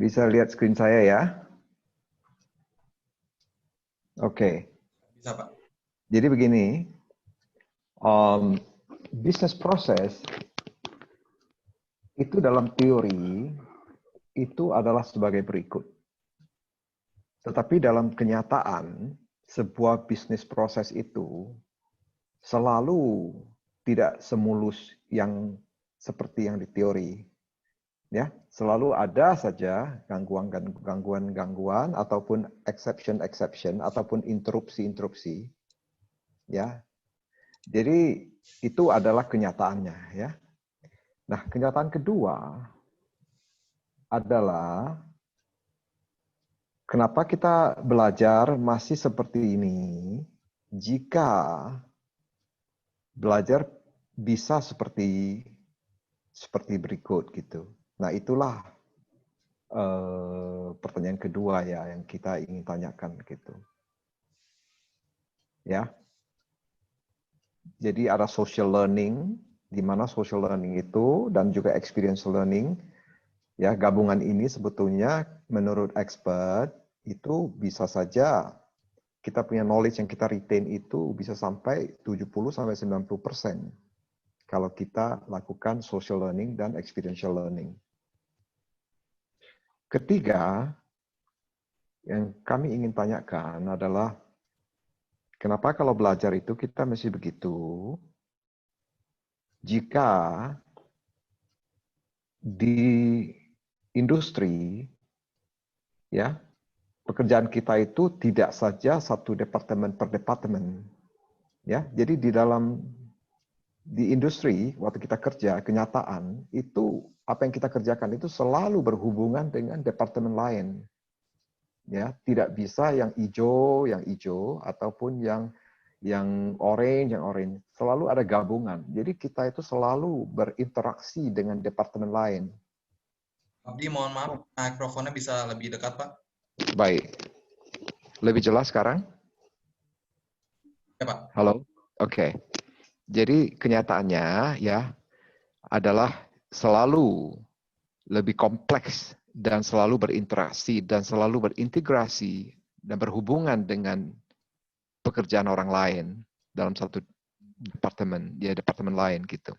Bisa lihat screen saya ya? Oke. Bisa, Pak. Jadi begini, business process itu dalam teori itu adalah sebagai berikut. Tetapi dalam kenyataan, sebuah bisnis proses itu selalu tidak semulus yang seperti yang di teori. Ya, selalu ada saja gangguan-gangguan ataupun exception ataupun interupsi. Ya. Jadi itu adalah kenyataannya, ya. Nah, kenyataan kedua adalah kenapa kita belajar masih seperti ini jika belajar bisa seperti berikut gitu. Nah, itulah pertanyaan kedua ya yang kita ingin tanyakan gitu. Ya. Jadi ada social learning, di mana social learning itu dan juga experience learning, ya gabungan ini sebetulnya menurut expert itu bisa saja kita punya knowledge yang kita retain itu bisa sampai 70-90% kalau kita lakukan social learning dan experiential learning. Ketiga, yang kami ingin tanyakan adalah kenapa kalau belajar itu kita mesti begitu jika di industri ya pekerjaan kita itu tidak saja satu departemen per departemen ya. Jadi di industri waktu kita kerja kenyataan itu apa yang kita kerjakan itu selalu berhubungan dengan departemen lain. Ya, tidak bisa yang hijau ataupun yang orange. Selalu ada gabungan. Jadi kita itu selalu berinteraksi dengan departemen lain. Abdi, mohon maaf, mikrofonnya bisa lebih dekat, Pak. Baik. Lebih jelas sekarang? Ya, Pak. Halo? Oke. Jadi kenyataannya ya adalah selalu lebih kompleks dan selalu berinteraksi dan selalu berintegrasi dan berhubungan dengan pekerjaan orang lain dalam satu departemen, ya departemen lain gitu.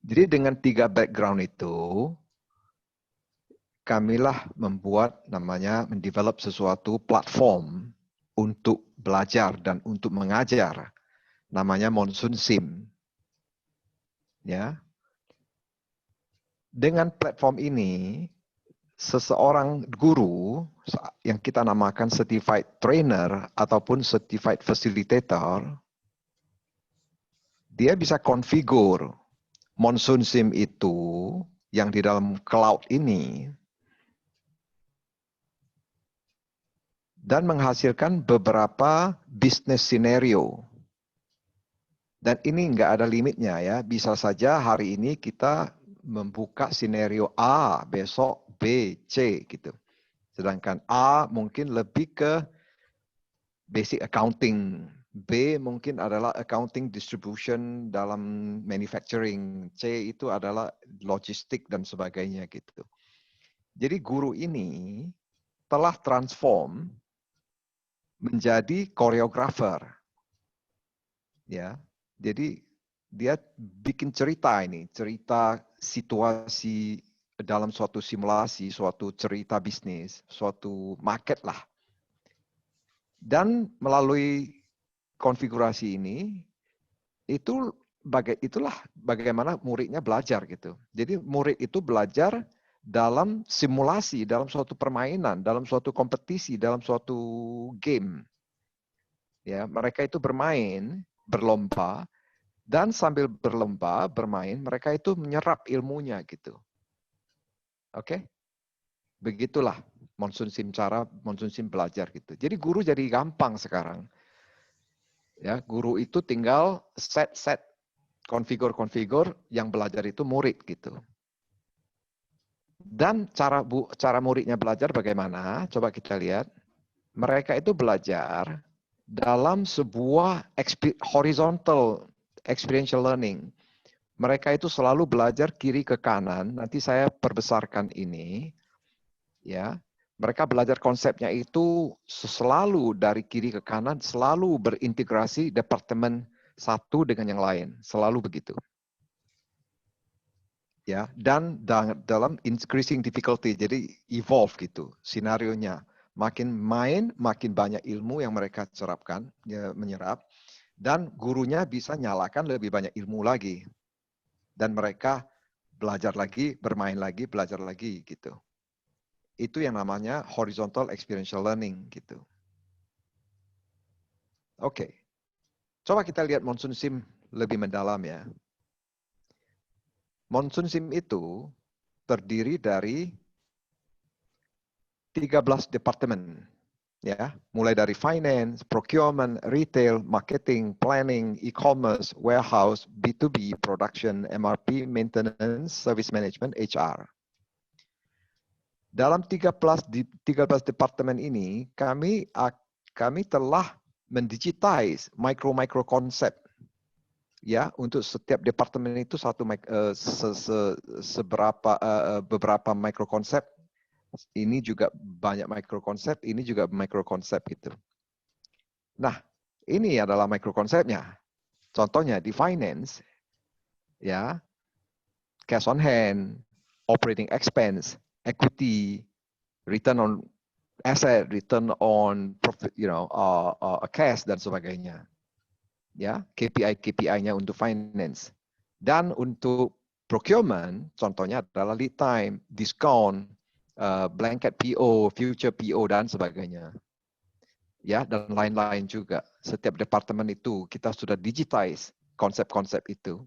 Jadi dengan 3 background itu, kamilah membuat namanya mendevelop sesuatu platform untuk belajar dan untuk mengajar, namanya Monsoon Sim. Ya. Dengan platform ini, seseorang guru yang kita namakan certified trainer ataupun certified facilitator, dia bisa konfigur Monsoon Sim itu yang di dalam cloud ini dan menghasilkan beberapa bisnis scenario. Dan ini nggak ada limitnya ya. Bisa saja hari ini kita membuka scenario A, besok B, C gitu. Sedangkan A mungkin lebih ke basic accounting. B mungkin adalah accounting distribution dalam manufacturing. C itu adalah logistik dan sebagainya gitu. Jadi guru ini telah transform menjadi koreografer. Ya. Jadi dia bikin cerita ini, cerita situasi dalam suatu simulasi, suatu cerita bisnis, suatu market lah. Dan melalui konfigurasi ini, itulah bagaimana muridnya belajar gitu. Jadi murid itu belajar dalam simulasi, dalam suatu permainan, dalam suatu kompetisi, dalam suatu game. Ya, mereka itu bermain, berlomba, dan sambil berlomba, bermain, mereka itu menyerap ilmunya gitu. Oke? Begitulah cara Monsoon Sim belajar gitu. Jadi guru jadi gampang sekarang. Ya, guru itu tinggal set konfigur yang belajar itu murid gitu. Dan cara muridnya belajar bagaimana? Coba kita lihat. Mereka itu belajar dalam sebuah horizontal experiential learning. Mereka itu selalu belajar kiri ke kanan. Nanti saya perbesarkan ini. Ya, mereka belajar konsepnya itu selalu dari kiri ke kanan, selalu berintegrasi departemen satu dengan yang lain, selalu begitu. Ya, dan dalam increasing difficulty, jadi evolve gitu sinarionya. Makin main, makin banyak ilmu yang mereka serapkan, ya, menyerap, dan gurunya bisa nyalakan lebih banyak ilmu lagi. Dan mereka belajar lagi, bermain lagi, belajar lagi gitu. Itu yang namanya horizontal experiential learning gitu. Oke. Coba kita lihat Monsoon Sim lebih mendalam ya. Monsoon Sim itu terdiri dari 13 departemen ya, mulai dari finance, procurement, retail, marketing, planning, e-commerce, warehouse, B2B, production, MRP, maintenance, service management, HR. Dalam 13 departemen ini, kami telah mendigitize micro konsep ya, untuk setiap departemen itu beberapa micro konsep. Ini juga banyak micro konsep, ini juga micro konsep gitu. Nah, ini adalah micro konsepnya. Contohnya di finance ya, cash on hand, operating expense, equity, return on asset, return on profit, cash dan sebagainya. Ya, KPI-nya untuk finance. Dan untuk procurement, contohnya adalah lead time, discount, blanket PO, future PO dan sebagainya. Ya, dan lain-lain juga. Setiap departemen itu kita sudah digitize konsep-konsep itu.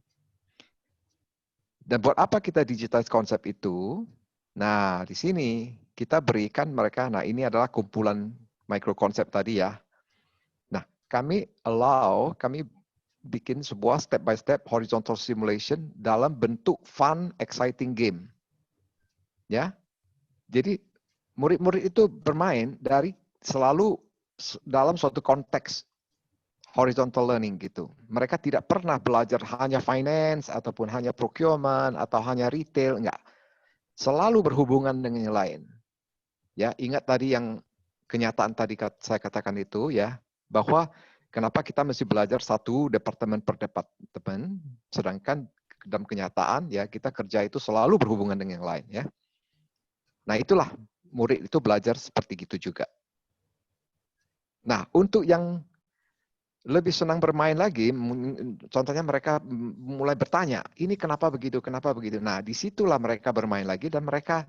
Dan buat apa kita digitize konsep itu? Nah, di sini kita berikan mereka, nah ini adalah kumpulan micro konsep tadi ya. Nah, kami bikin sebuah step by step horizontal simulation dalam bentuk fun, exciting game. Ya, jadi murid-murid itu bermain dari selalu dalam suatu konteks horizontal learning gitu. Mereka tidak pernah belajar hanya finance ataupun hanya procurement atau hanya retail, enggak. Selalu berhubungan dengan yang lain. Ya, ingat tadi yang kenyataan tadi saya katakan itu ya, bahwa kenapa kita mesti belajar satu departemen per departemen, sedangkan dalam kenyataan ya kita kerja itu selalu berhubungan dengan yang lain ya. Nah, itulah murid itu belajar seperti gitu juga. Nah, untuk yang lebih senang bermain lagi, contohnya mereka mulai bertanya, ini kenapa begitu, kenapa begitu. Nah, disitulah mereka bermain lagi dan mereka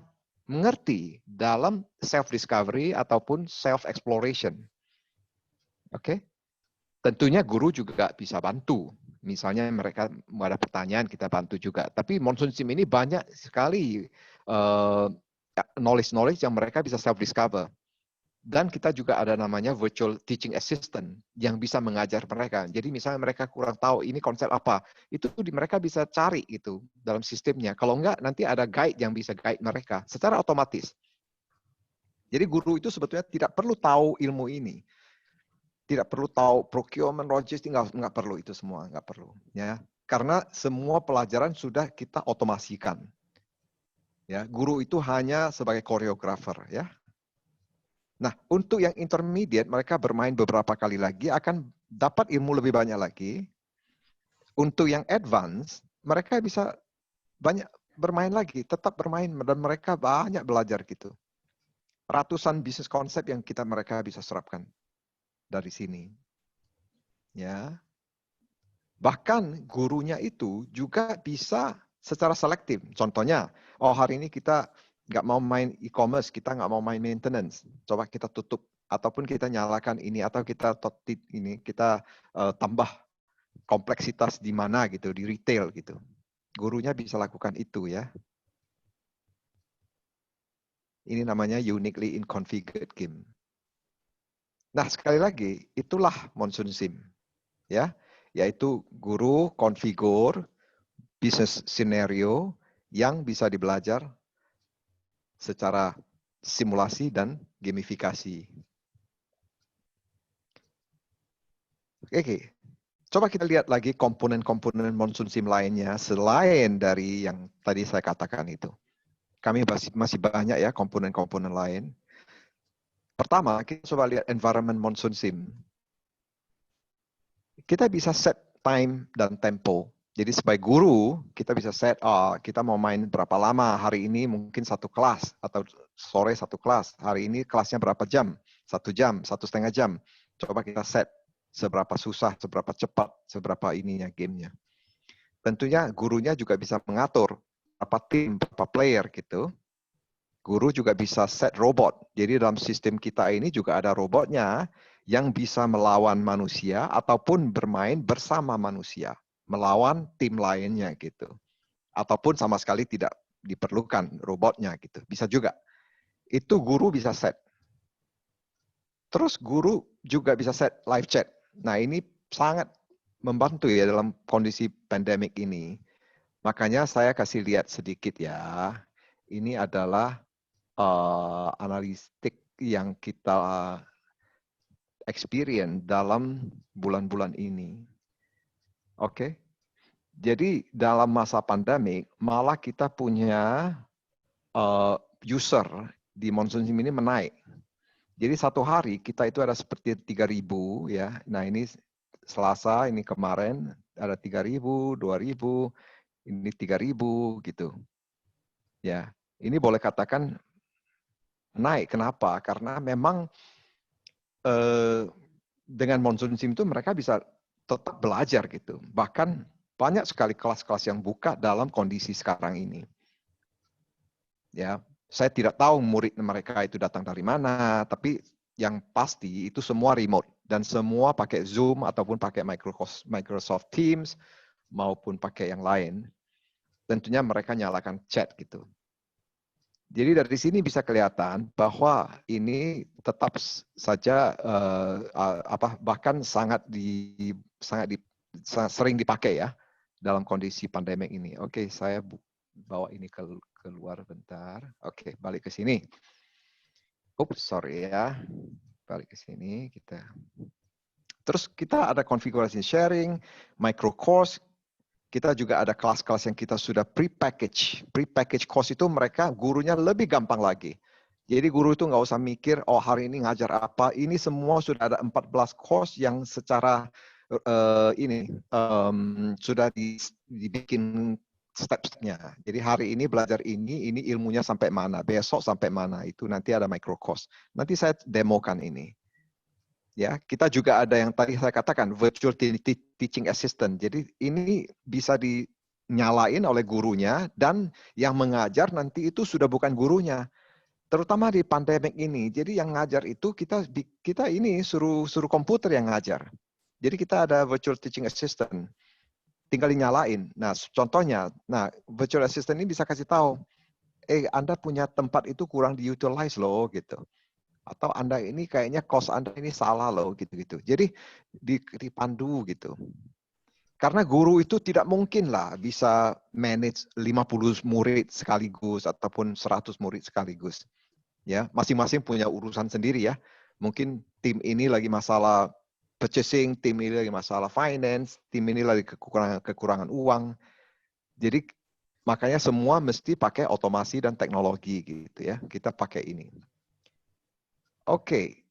mengerti dalam self-discovery ataupun self-exploration. Oke? Tentunya guru juga bisa bantu. Misalnya mereka mau ada pertanyaan, kita bantu juga. Tapi Monsoon Sim ini banyak sekali knowledge yang mereka bisa self-discover. Dan kita juga ada namanya virtual teaching assistant yang bisa mengajar mereka. Jadi misalnya mereka kurang tahu ini konsep apa, itu mereka bisa cari itu dalam sistemnya. Kalau enggak, nanti ada guide yang bisa guide mereka secara otomatis. Jadi guru itu sebetulnya tidak perlu tahu ilmu ini. Tidak perlu tahu procurement, logistik, enggak perlu itu semua, enggak perlu. Ya, karena semua pelajaran sudah kita otomasikan. Ya, guru itu hanya sebagai koreografer, ya. Nah, untuk yang intermediate, mereka bermain beberapa kali lagi, akan dapat ilmu lebih banyak lagi. Untuk yang advance, mereka bisa banyak bermain lagi, tetap bermain, dan mereka banyak belajar gitu. Ratusan bisnis konsep yang mereka bisa serapkan dari sini. Ya. Bahkan gurunya itu juga bisa secara selektif. Contohnya, oh hari ini kita nggak mau main e-commerce, kita nggak mau main maintenance. Coba kita tutup ataupun kita nyalakan ini atau kita tambah kompleksitas di mana gitu, di retail gitu. Gurunya bisa lakukan itu ya. Ini namanya uniquely configured game. Nah, sekali lagi itulah Monsoon Sim. Ya, yaitu guru konfigur bisnis scenario yang bisa dibelajar secara simulasi dan gamifikasi. Oke, coba kita lihat lagi komponen-komponen Monsoon Sim lainnya selain dari yang tadi saya katakan itu. Kami masih banyak ya komponen-komponen lain. Pertama, kita coba lihat environment monsoon sim. Kita bisa set time dan tempo. Jadi sebagai guru, kita bisa set, kita mau main berapa lama hari ini, mungkin satu kelas, atau sore satu kelas. Hari ini kelasnya berapa jam? 1 jam, 1,5 jam. Coba kita set seberapa susah, seberapa cepat, seberapa ininya gamenya. Tentunya gurunya juga bisa mengatur berapa tim, berapa player gitu. Guru juga bisa set robot. Jadi dalam sistem kita ini juga ada robotnya yang bisa melawan manusia ataupun bermain bersama manusia, melawan tim lainnya gitu. Ataupun sama sekali tidak diperlukan robotnya gitu. Bisa juga. Itu guru bisa set. Terus guru juga bisa set live chat. Nah, ini sangat membantu ya dalam kondisi pandemik ini. Makanya saya kasih lihat sedikit ya. Ini adalah analistik yang kita experience dalam bulan-bulan ini. Oke. Jadi dalam masa pandemik malah kita punya user di Monsoon Sim ini menaik. Jadi satu hari kita itu ada seperti 3.000 ya. Nah, ini Selasa, ini kemarin ada 3.000, 2.000, ini 3.000 gitu. Ya. Ini boleh katakan naik. Kenapa? Karena memang dengan Monsoon Sim itu mereka bisa tetap belajar gitu. Bahkan banyak sekali kelas-kelas yang buka dalam kondisi sekarang ini. Ya, saya tidak tahu murid mereka itu datang dari mana, tapi yang pasti itu semua remote dan semua pakai Zoom ataupun pakai Microsoft Teams maupun pakai yang lain. Tentunya mereka nyalakan chat gitu. Jadi dari sini bisa kelihatan bahwa ini tetap saja bahkan sangat sering dipakai ya dalam kondisi pandemik ini. Oke, saya bawa ini keluar bentar. Oke, balik ke sini. Oops, sorry ya. Balik ke sini kita. Terus kita ada konfigurasi sharing, micro course. Kita juga ada kelas-kelas yang kita sudah pre-package. Pre-package course itu mereka gurunya lebih gampang lagi. Jadi guru itu nggak usah mikir, oh hari ini ngajar apa. Ini semua sudah ada 14 course yang secara sudah dibikin step-stepnya. Jadi hari ini belajar ini ilmunya sampai mana, besok sampai mana. Itu nanti ada micro course. Nanti saya demokan ini. Ya, kita juga ada yang tadi saya katakan virtual teaching assistant. Jadi ini bisa dinyalain oleh gurunya dan yang mengajar nanti itu sudah bukan gurunya. Terutama di pandemik ini. Jadi yang ngajar itu kita ini suruh komputer yang ngajar. Jadi kita ada virtual teaching assistant. Tinggal dinyalain. Nah, contohnya, virtual assistant ini bisa kasih tahu, Anda punya tempat itu kurang diutilize loh gitu. Atau Anda ini kayaknya cost Anda ini salah loh gitu-gitu. Jadi dipandu gitu. Karena guru itu tidak mungkin lah bisa manage 50 murid sekaligus ataupun 100 murid sekaligus. Ya, masing-masing punya urusan sendiri ya. Mungkin tim ini lagi masalah purchasing, tim ini lagi masalah finance, tim ini lagi kekurangan uang. Jadi makanya semua mesti pakai otomasi dan teknologi gitu ya. Kita pakai ini. Oke,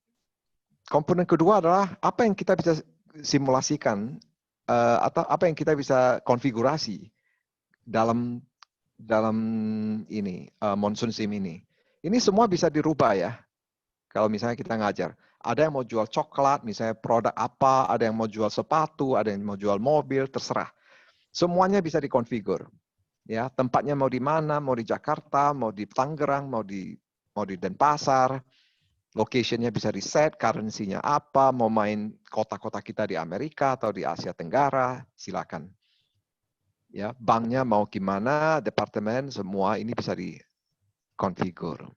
komponen kedua adalah apa yang kita bisa simulasikan atau apa yang kita bisa konfigurasi dalam ini Monsoon Sim ini. Ini semua bisa dirubah ya. Kalau misalnya kita ngajar, ada yang mau jual coklat, misalnya produk apa, ada yang mau jual sepatu, ada yang mau jual mobil, terserah. Semuanya bisa dikonfigur. Ya, tempatnya mau di mana, mau di Jakarta, mau di Tangerang, mau di Denpasar. Location-nya bisa di-set, currency-nya apa, mau main kota-kota kita di Amerika atau di Asia Tenggara, silakan. Ya, banknya mau gimana, departemen, semua ini bisa di-configure.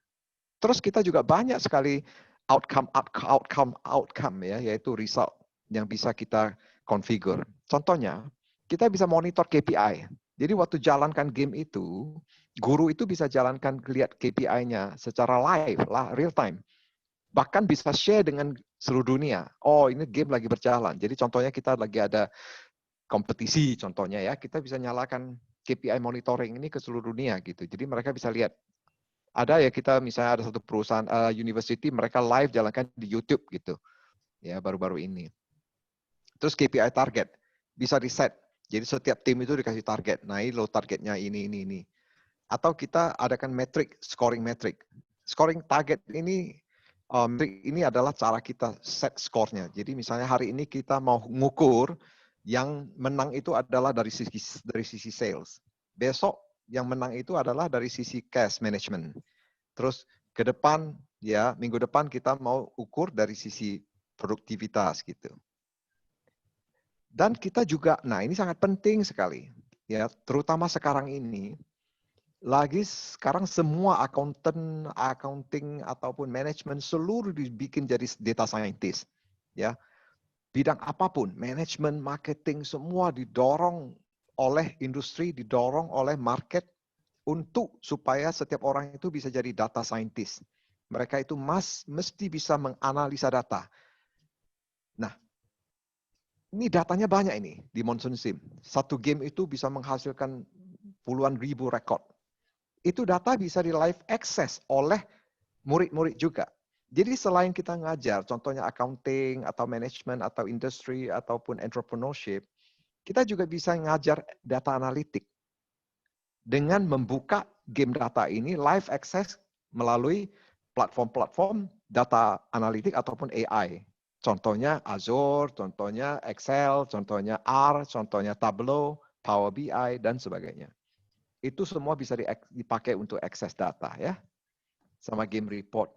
Terus kita juga banyak sekali outcome ya, yaitu result yang bisa kita configure. Contohnya, kita bisa monitor KPI. Jadi waktu jalankan game itu, guru itu bisa jalankan lihat KPI-nya secara live, real time. Bahkan bisa share dengan seluruh dunia. Oh, ini game lagi berjalan. Jadi contohnya kita lagi ada kompetisi contohnya ya, kita bisa nyalakan KPI monitoring ini ke seluruh dunia gitu. Jadi mereka bisa lihat Ada ya, kita misalnya ada satu perusahaan university, mereka live jalankan di YouTube gitu. Ya, baru-baru ini. Terus KPI target bisa reset. Jadi setiap tim itu dikasih target. Nah, ini lo targetnya ini. Atau kita adakan metrik, scoring metrik. Scoring target ini ini adalah cara kita set skornya. Jadi misalnya hari ini kita mau ngukur yang menang itu adalah dari sisi sales. Besok yang menang itu adalah dari sisi cash management. Terus ke depan ya, minggu depan kita mau ukur dari sisi produktivitas gitu. Dan kita juga, nah ini sangat penting sekali ya, terutama sekarang ini. Sekarang semua accounting ataupun manajemen seluruh dibikin jadi data scientist. Ya, bidang apapun, manajemen, marketing, semua didorong oleh industri, didorong oleh market untuk supaya setiap orang itu bisa jadi data scientist. Mereka itu mesti bisa menganalisa data. Nah, ini datanya banyak ini di Monsoon Sim. Satu game itu bisa menghasilkan puluhan ribu rekod. Itu data bisa di live access oleh murid-murid juga. Jadi selain kita ngajar, contohnya accounting atau management atau industri ataupun entrepreneurship, kita juga bisa ngajar data analitik dengan membuka game data ini live access melalui platform-platform data analitik ataupun AI. Contohnya Azure, contohnya Excel, contohnya R, contohnya Tableau, Power BI, dan sebagainya. Itu semua bisa dipakai untuk akses data ya, sama game report.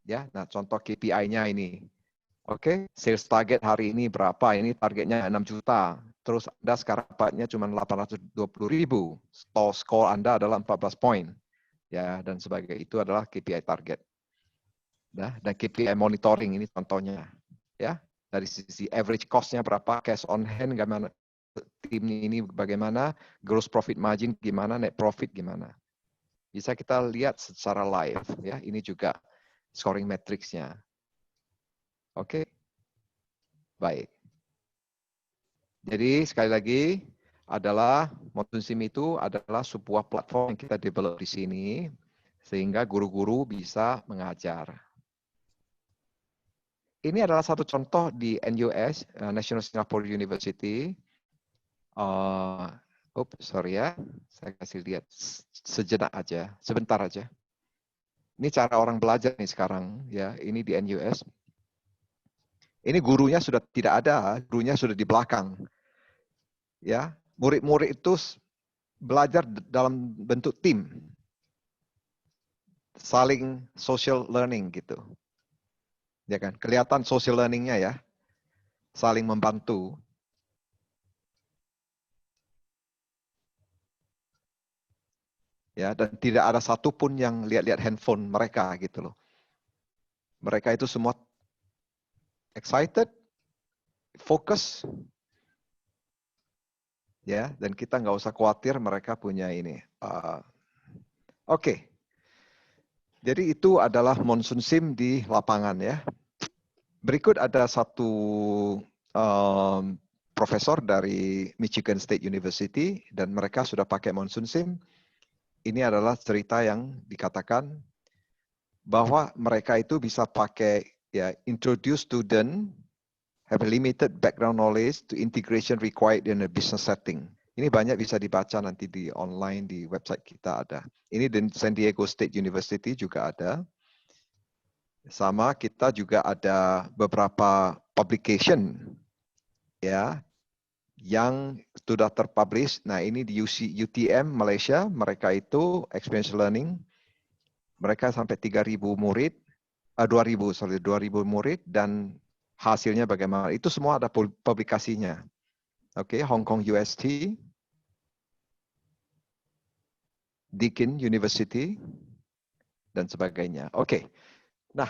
Ya, nah contoh KPI-nya ini. Oke, sales target hari ini berapa? Ini targetnya 6 juta. Terus Anda sekarang dapatnya cuma 820.000. Skor Anda adalah 14 poin. Ya, dan sebagainya. Itu adalah KPI target. Nah, dan KPI monitoring ini contohnya. Ya, dari sisi average cost-nya berapa, cash on hand gimana, tim ini bagaimana, gross profit margin gimana, net profit gimana. Bisa kita lihat secara live ya. Ini juga scoring matrix-nya. Oke. Baik. Jadi sekali lagi adalah Monsoon Sim itu adalah sebuah platform yang kita develop di sini sehingga guru-guru bisa mengajar. Ini adalah satu contoh di NUS, National Singapore University. Sorry ya, saya kasih lihat sejenak aja, sebentar aja. Ini cara orang belajar nih sekarang, ya. Ini di NUS. Ini gurunya sudah tidak ada, gurunya sudah di belakang. Ya, murid-murid itu belajar dalam bentuk tim, saling social learning gitu. Ya kan, kelihatan social learningnya ya, saling membantu. Ya, dan tidak ada satupun yang lihat-lihat handphone mereka gitu loh. Mereka itu semua excited, fokus, ya, dan kita nggak usah khawatir mereka punya ini. Oke. Jadi itu adalah Monsoon Sim di lapangan ya. Berikut ada satu profesor dari Michigan State University dan mereka sudah pakai Monsoon Sim. Ini adalah cerita yang dikatakan bahwa mereka itu bisa pakai ya, introduce student have a limited background knowledge to integration required in a business setting. Ini banyak bisa dibaca nanti di online di website kita ada. Ini di San Diego State University juga ada. Sama kita juga ada beberapa publication ya yang sudah terpublish. Nah, ini di UTM Malaysia, mereka itu experiential learning. Mereka sampai 3.000 murid, 2.000 murid dan hasilnya bagaimana. Itu semua ada publikasinya. Oke, Hong Kong UST, Deakin University dan sebagainya. Oke. Nah,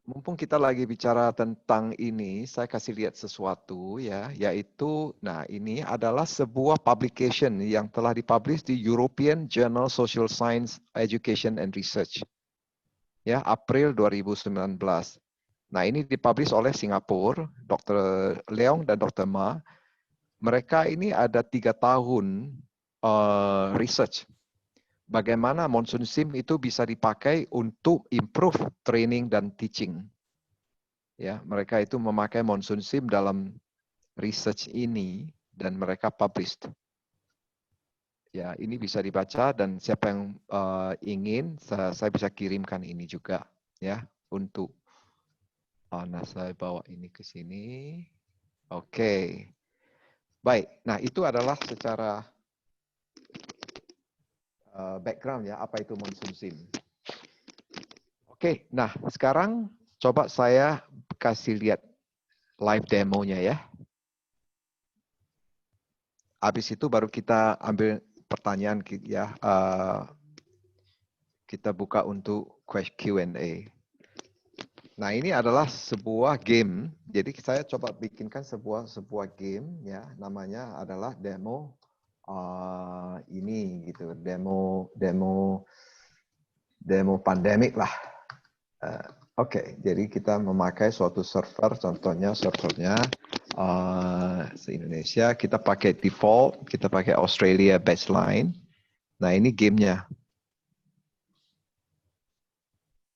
mumpung kita lagi bicara tentang ini, saya kasih lihat sesuatu ya, yaitu, nah ini adalah sebuah publication yang telah dipublish di European Journal Social Science Education and Research. Ya, April 2019. Nah, ini dipublish oleh Singapura, Dr. Leong dan Dr. Ma. Mereka ini ada 3 tahun research bagaimana Monsoon Sim itu bisa dipakai untuk improve training dan teaching. Ya, mereka itu memakai Monsoon Sim dalam research ini dan mereka published. Ya, ini bisa dibaca dan siapa yang ingin saya bisa kirimkan ini juga ya untuk nah saya bawa ini ke sini. Oke. Baik. Nah, itu adalah secara background ya apa itu Monsoon Sim. Oke, nah sekarang coba saya kasih lihat live demonya ya. Habis itu baru kita ambil pertanyaan ya. Kita buka untuk Q&A. Nah, ini adalah sebuah game. Jadi saya coba bikinkan sebuah game ya, namanya adalah demo ini gitu, demo pandemik lah. Oke, jadi kita memakai suatu server, contohnya servernya se-Indonesia, kita pakai default, kita pakai Australia baseline. Nah, ini gamenya.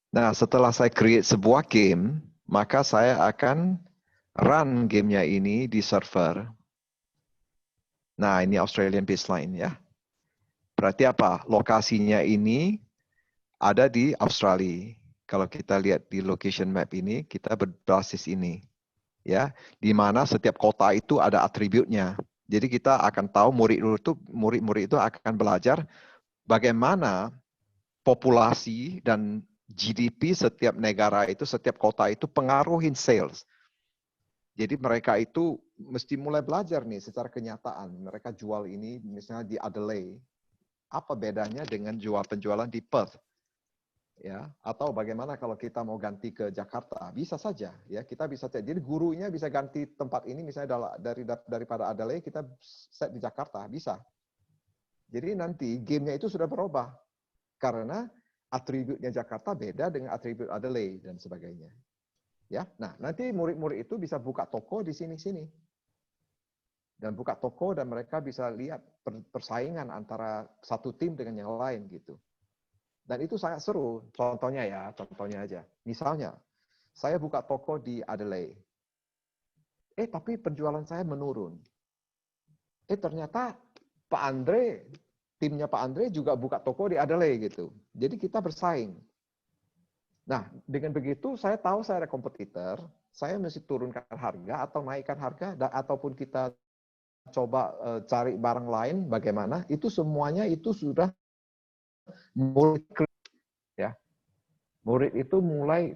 Nah, setelah saya create sebuah game, maka saya akan run gamenya ini di server. Nah, ini Australian baseline ya. Berarti apa? Lokasinya ini ada di Australia. Kalau kita lihat di location map ini, kita berbasis ini. Ya, di mana setiap kota itu ada atributnya. Jadi kita akan tahu murid-murid itu akan belajar bagaimana populasi dan GDP setiap negara itu, setiap kota itu pengaruhin sales. Jadi mereka itu mesti mulai belajar nih secara kenyataan. Mereka jual ini misalnya di Adelaide. Apa bedanya dengan penjualan di Perth? Ya, atau bagaimana kalau kita mau ganti ke Jakarta? Bisa saja ya, kita bisa. Jadi gurunya bisa ganti tempat ini misalnya daripada Adelaide kita set di Jakarta, bisa. Jadi nanti gamenya itu sudah berubah karena atributnya Jakarta beda dengan atribut Adelaide dan sebagainya. Ya, nah nanti murid-murid itu bisa buka toko di sini-sini dan buka toko dan mereka bisa lihat persaingan antara satu tim dengan yang lain gitu. Dan itu sangat seru. Contohnya aja. Misalnya, saya buka toko di Adelaide. Tapi penjualan saya menurun. Ternyata Pak Andre, timnya Pak Andre juga buka toko di Adelaide gitu. Jadi kita bersaing. Nah, dengan begitu saya tahu saya ada kompetitor, saya mesti turunkan harga atau naikkan harga, ataupun kita coba cari barang lain bagaimana, itu semuanya itu sudah murid ya. Murid itu mulai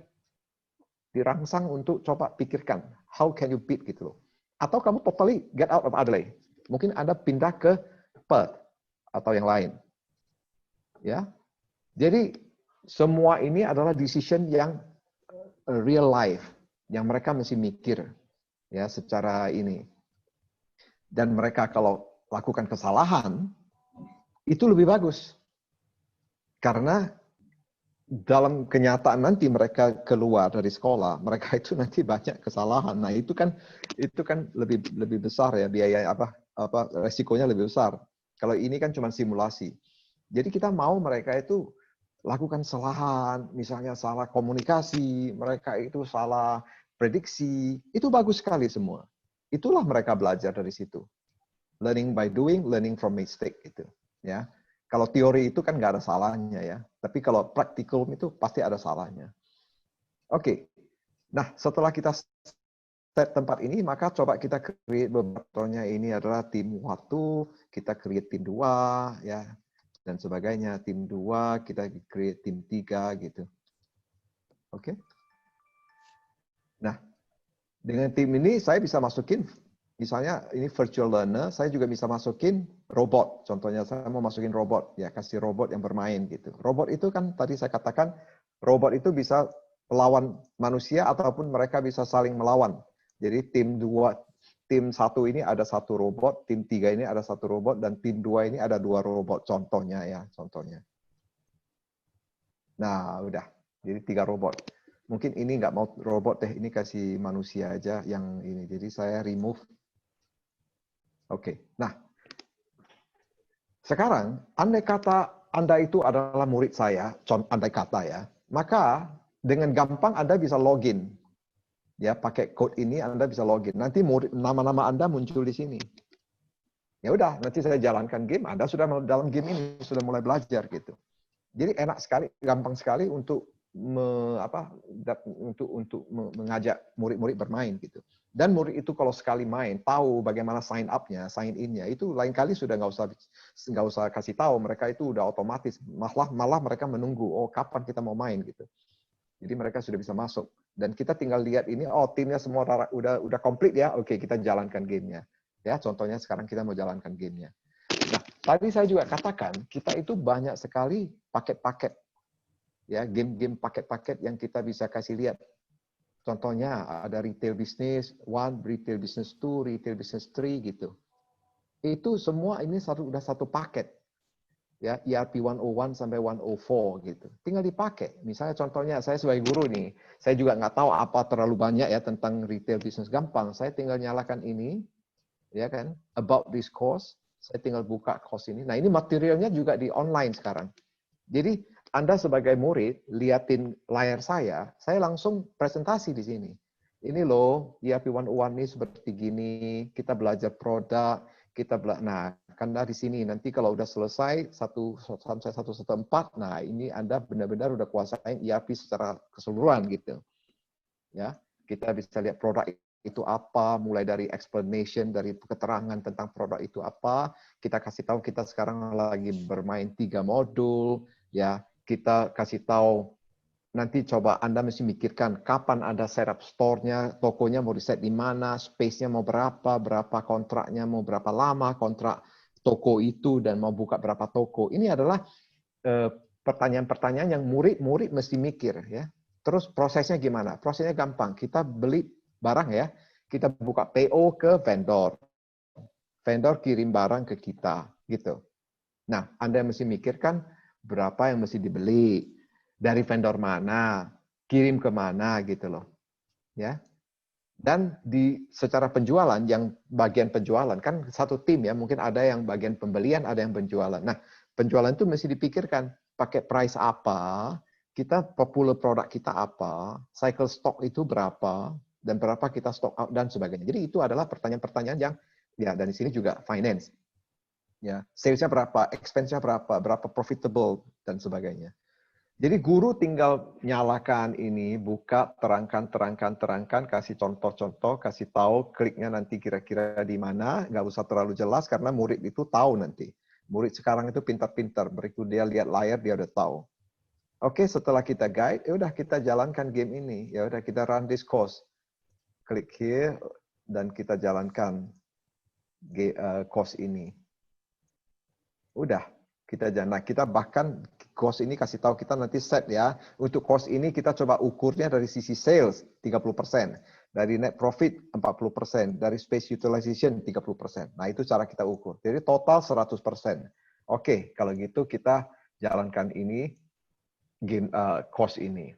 dirangsang untuk coba pikirkan how can you beat gitu loh. Atau kamu totally get out of Adelaide. Mungkin Anda pindah ke Perth atau yang lain. Ya. Jadi semua ini adalah decision yang real life yang mereka mesti mikir ya secara ini. Dan mereka kalau lakukan kesalahan itu lebih bagus. Karena dalam kenyataan nanti mereka keluar dari sekolah, mereka itu nanti banyak kesalahan. Nah, itu kan lebih besar ya biaya resikonya lebih besar. Kalau ini kan cuma simulasi. Jadi kita mau mereka itu lakukan kesalahan, misalnya salah komunikasi, mereka itu salah prediksi, itu bagus sekali semua. Itulah mereka belajar dari situ. Learning by doing, learning from mistake itu, ya. Kalau teori itu kan nggak ada salahnya ya, tapi kalau praktikum itu pasti ada salahnya. Oke, nah setelah kita set tempat ini, maka coba kita create beberapa ini adalah tim 1, kita create tim 2, ya, dan sebagainya. Tim 2, kita create tim 3, gitu. Oke. Nah, dengan tim ini saya bisa masukin, misalnya ini virtual learner, saya juga bisa masukin robot. Contohnya saya mau masukin robot, ya kasih robot yang bermain gitu. Robot itu kan tadi saya katakan, robot itu bisa melawan manusia ataupun mereka bisa saling melawan. Jadi tim 1 ini ada 1 robot, tim 3 ini ada 1 robot, dan tim 2 ini ada 2 robot. Contohnya ya, contohnya. Nah, udah. Jadi 3 robot. Mungkin ini nggak mau robot deh, ini kasih manusia aja yang ini. Jadi saya remove. Oke. Nah, sekarang andai kata Anda itu adalah murid saya, andai kata ya, maka dengan gampang Anda bisa login. Ya, pakai code ini Anda bisa login. Nanti nama-nama Anda muncul di sini. Ya udah, nanti saya jalankan game, Anda sudah dalam game ini, sudah mulai belajar gitu. Jadi enak sekali, gampang sekali untuk mengajak murid-murid bermain gitu. Dan murid itu kalau sekali main, tahu bagaimana sign up-nya, sign in-nya, itu lain kali sudah nggak usah kasih tahu, mereka itu udah otomatis, malah mereka menunggu, oh kapan kita mau main gitu. Jadi mereka sudah bisa masuk. Dan kita tinggal lihat ini, oh timnya semua udah komplit ya, oke kita jalankan gamenya. Ya, contohnya sekarang kita mau jalankan gamenya. Nah, tadi saya juga katakan, kita itu banyak sekali paket-paket. Ya, game-game paket-paket yang kita bisa kasih lihat. Contohnya ada retail business 1, retail business 2, retail business 3 gitu. Itu semua ini udah satu paket. Ya, ERP 101 sampai 104 gitu. Tinggal dipakai. Misalnya contohnya saya sebagai guru nih, saya juga nggak tahu apa terlalu banyak ya tentang retail business. Gampang, saya tinggal nyalakan ini, ya kan, about this course, saya tinggal buka course ini. Nah, ini materialnya juga di online sekarang. Jadi Anda sebagai murid, liatin layar saya langsung presentasi di sini. Ini loh, ERP 101 ini seperti gini, kita belajar produk, nah, karena di sini nanti kalau udah selesai 114, nah ini Anda benar-benar udah kuasain ERP secara keseluruhan gitu. Ya, kita bisa lihat produk itu apa, mulai dari explanation, dari keterangan tentang produk itu apa, kita kasih tahu kita sekarang lagi bermain 3 modul, ya, kita kasih tahu nanti coba Anda mesti mikirkan kapan Anda setup store-nya, tokonya mau di-set di mana, space-nya mau berapa kontraknya mau berapa lama kontrak toko itu dan mau buka berapa toko. Ini adalah pertanyaan-pertanyaan yang murid-murid mesti mikir ya. Terus prosesnya gimana? Prosesnya gampang. Kita beli barang ya, kita buka PO ke vendor. Vendor kirim barang ke kita gitu. Nah, Anda mesti mikirkan berapa yang mesti dibeli, dari vendor mana, kirim ke mana gitu loh. Ya. Dan secara penjualan, yang bagian penjualan kan satu tim ya, mungkin ada yang bagian pembelian, ada yang penjualan. Nah, penjualan itu mesti dipikirkan pakai price apa, kita popular produk kita apa, cycle stock itu berapa, dan berapa kita stock out dan sebagainya. Jadi itu adalah pertanyaan-pertanyaan yang ya, dan di sini juga finance. Ya, sales-nya berapa, expense-nya berapa profitable dan sebagainya. Jadi guru tinggal nyalakan ini, buka, terangkan, kasih contoh-contoh, kasih tahu kliknya nanti kira-kira di mana, nggak usah terlalu jelas karena murid itu tahu nanti. Murid sekarang itu pintar-pintar, begitu dia lihat layar dia udah tahu. Oke, setelah kita guide, ya udah kita jalankan game ini, ya udah kita run this course. Klik here dan kita jalankan course ini. Udah, kita bahkan course ini kasih tahu kita nanti set ya. Untuk course ini kita coba ukurnya dari sisi sales 30%, dari net profit 40%, dari space utilization 30%. Nah, itu cara kita ukur. Jadi total 100%. Oke, kalau gitu kita jalankan ini game course ini.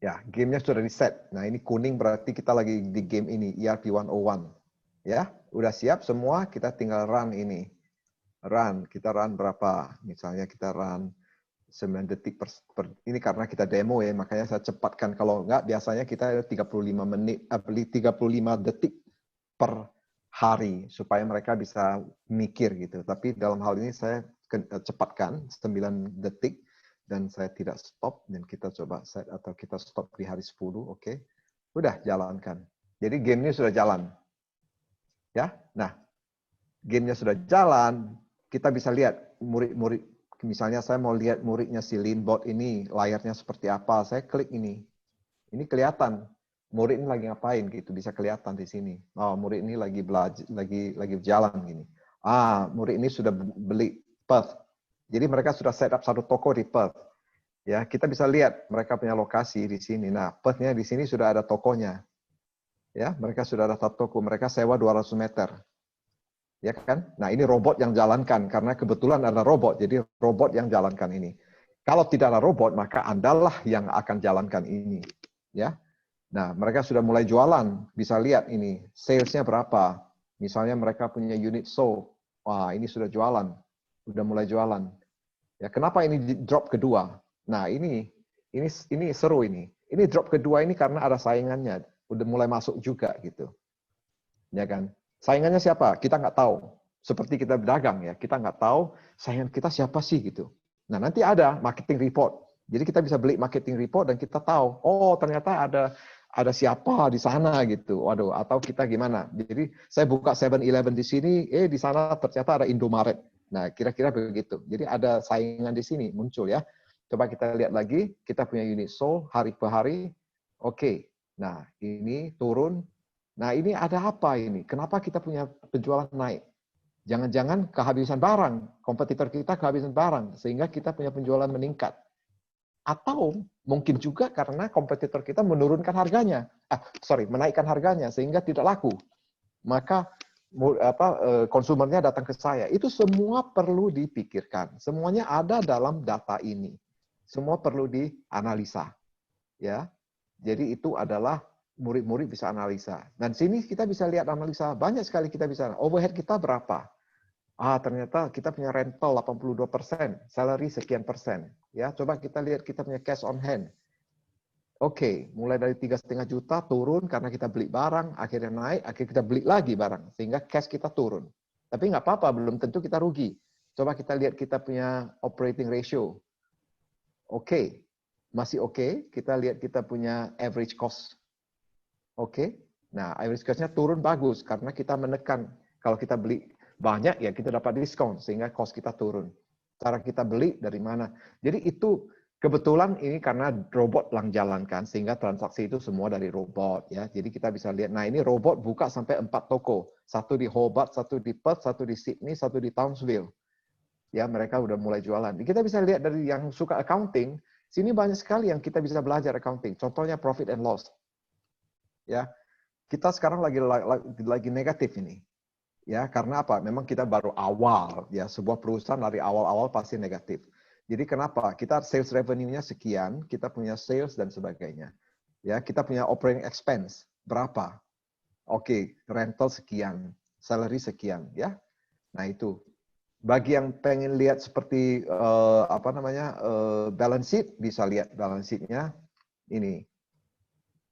Ya, gamenya sudah di set. Nah, ini kuning berarti kita lagi di game ini, ERP 101. Ya, udah siap semua, kita tinggal run ini. Kita run berapa? Misalnya kita run 9 detik ini karena kita demo ya, makanya saya cepatkan. Kalau enggak, biasanya kita 35 detik per hari, supaya mereka bisa mikir gitu. Tapi dalam hal ini saya cepatkan 9 detik, dan saya tidak stop, dan kita coba set atau kita stop di hari 10, oke. Udah, jalankan. Jadi gamenya sudah jalan. Ya, nah, gamenya sudah jalan, kita bisa lihat murid-murid, misalnya saya mau lihat muridnya si Linbot ini, layarnya seperti apa, saya klik ini. Ini kelihatan, murid ini lagi ngapain gitu, bisa kelihatan di sini. Oh, murid ini lagi belajar, lagi jalan gini. Murid ini sudah beli Perth. Jadi mereka sudah set up satu toko di Perth. Ya, kita bisa lihat mereka punya lokasi di sini. Nah, Perth-nya di sini sudah ada tokonya. Ya, mereka sudah ada satu toko, mereka sewa 200 meter. Ya kan? Nah, ini robot yang jalankan karena kebetulan ada robot. Jadi robot yang jalankan ini. Kalau tidak ada robot, maka Andalah yang akan jalankan ini. Ya. Nah, mereka sudah mulai jualan. Bisa lihat ini, sales-nya berapa. Misalnya mereka punya unit sold. Wah, ini sudah jualan. Sudah mulai jualan. Ya, kenapa ini drop kedua? Nah, ini seru ini. Ini drop kedua ini karena ada saingannya, udah mulai masuk juga gitu. Ya kan? Saingannya siapa? Kita nggak tahu. Seperti kita berdagang ya, kita nggak tahu saingan kita siapa sih gitu. Nah, nanti ada marketing report. Jadi kita bisa beli marketing report dan kita tahu, oh ternyata ada siapa di sana gitu. Waduh, atau kita gimana? Jadi saya buka 7-Eleven di sini, di sana ternyata ada Indomaret. Nah, kira-kira begitu. Jadi ada saingan di sini muncul ya. Coba kita lihat lagi, kita punya unit sold hari per hari. Oke. Nah, ini turun. Nah, ini ada apa ini? Kenapa kita punya penjualan naik? Jangan-jangan kehabisan barang, kompetitor kita kehabisan barang, sehingga kita punya penjualan meningkat. Atau mungkin juga karena kompetitor kita menurunkan harganya, menaikkan harganya sehingga tidak laku. Maka konsumernya datang ke saya. Itu semua perlu dipikirkan. Semuanya ada dalam data ini. Semua perlu dianalisa. Ya. Jadi itu adalah murid-murid bisa analisa. Dan sini kita bisa lihat analisa, banyak sekali kita bisa. Overhead kita berapa? Ternyata kita punya rental 82%, salary sekian persen. Ya, coba kita lihat kita punya cash on hand. Oke, mulai dari 3,5 juta turun karena kita beli barang, akhirnya naik, akhirnya kita beli lagi barang, sehingga cash kita turun. Tapi nggak apa-apa, belum tentu kita rugi. Coba kita lihat kita punya operating ratio. Oke, masih oke. Kita lihat kita punya average cost. Oke, nah average cost-nya turun bagus karena kita menekan. Kalau kita beli banyak ya kita dapat diskon sehingga cost kita turun. Cara kita beli dari mana? Jadi itu kebetulan ini karena robot yang jalankan sehingga transaksi itu semua dari robot ya. Jadi kita bisa lihat. Nah ini robot buka sampai 4 toko, satu di Hobart, satu di Perth, satu di Sydney, satu di Townsville. Ya mereka udah mulai jualan. Kita bisa lihat dari yang suka accounting, sini banyak sekali yang kita bisa belajar accounting. Contohnya profit and loss. Ya kita sekarang lagi negatif ini. Ya, karena apa? Memang kita baru awal, ya sebuah perusahaan dari awal-awal pasti negatif. Jadi kenapa? Kita sales revenue-nya sekian, kita punya sales dan sebagainya. Ya, kita punya operating expense berapa? Oke, rental sekian, salary sekian, ya. Nah itu. Bagi yang pengen lihat seperti balance sheet, bisa lihat balance sheet-nya ini.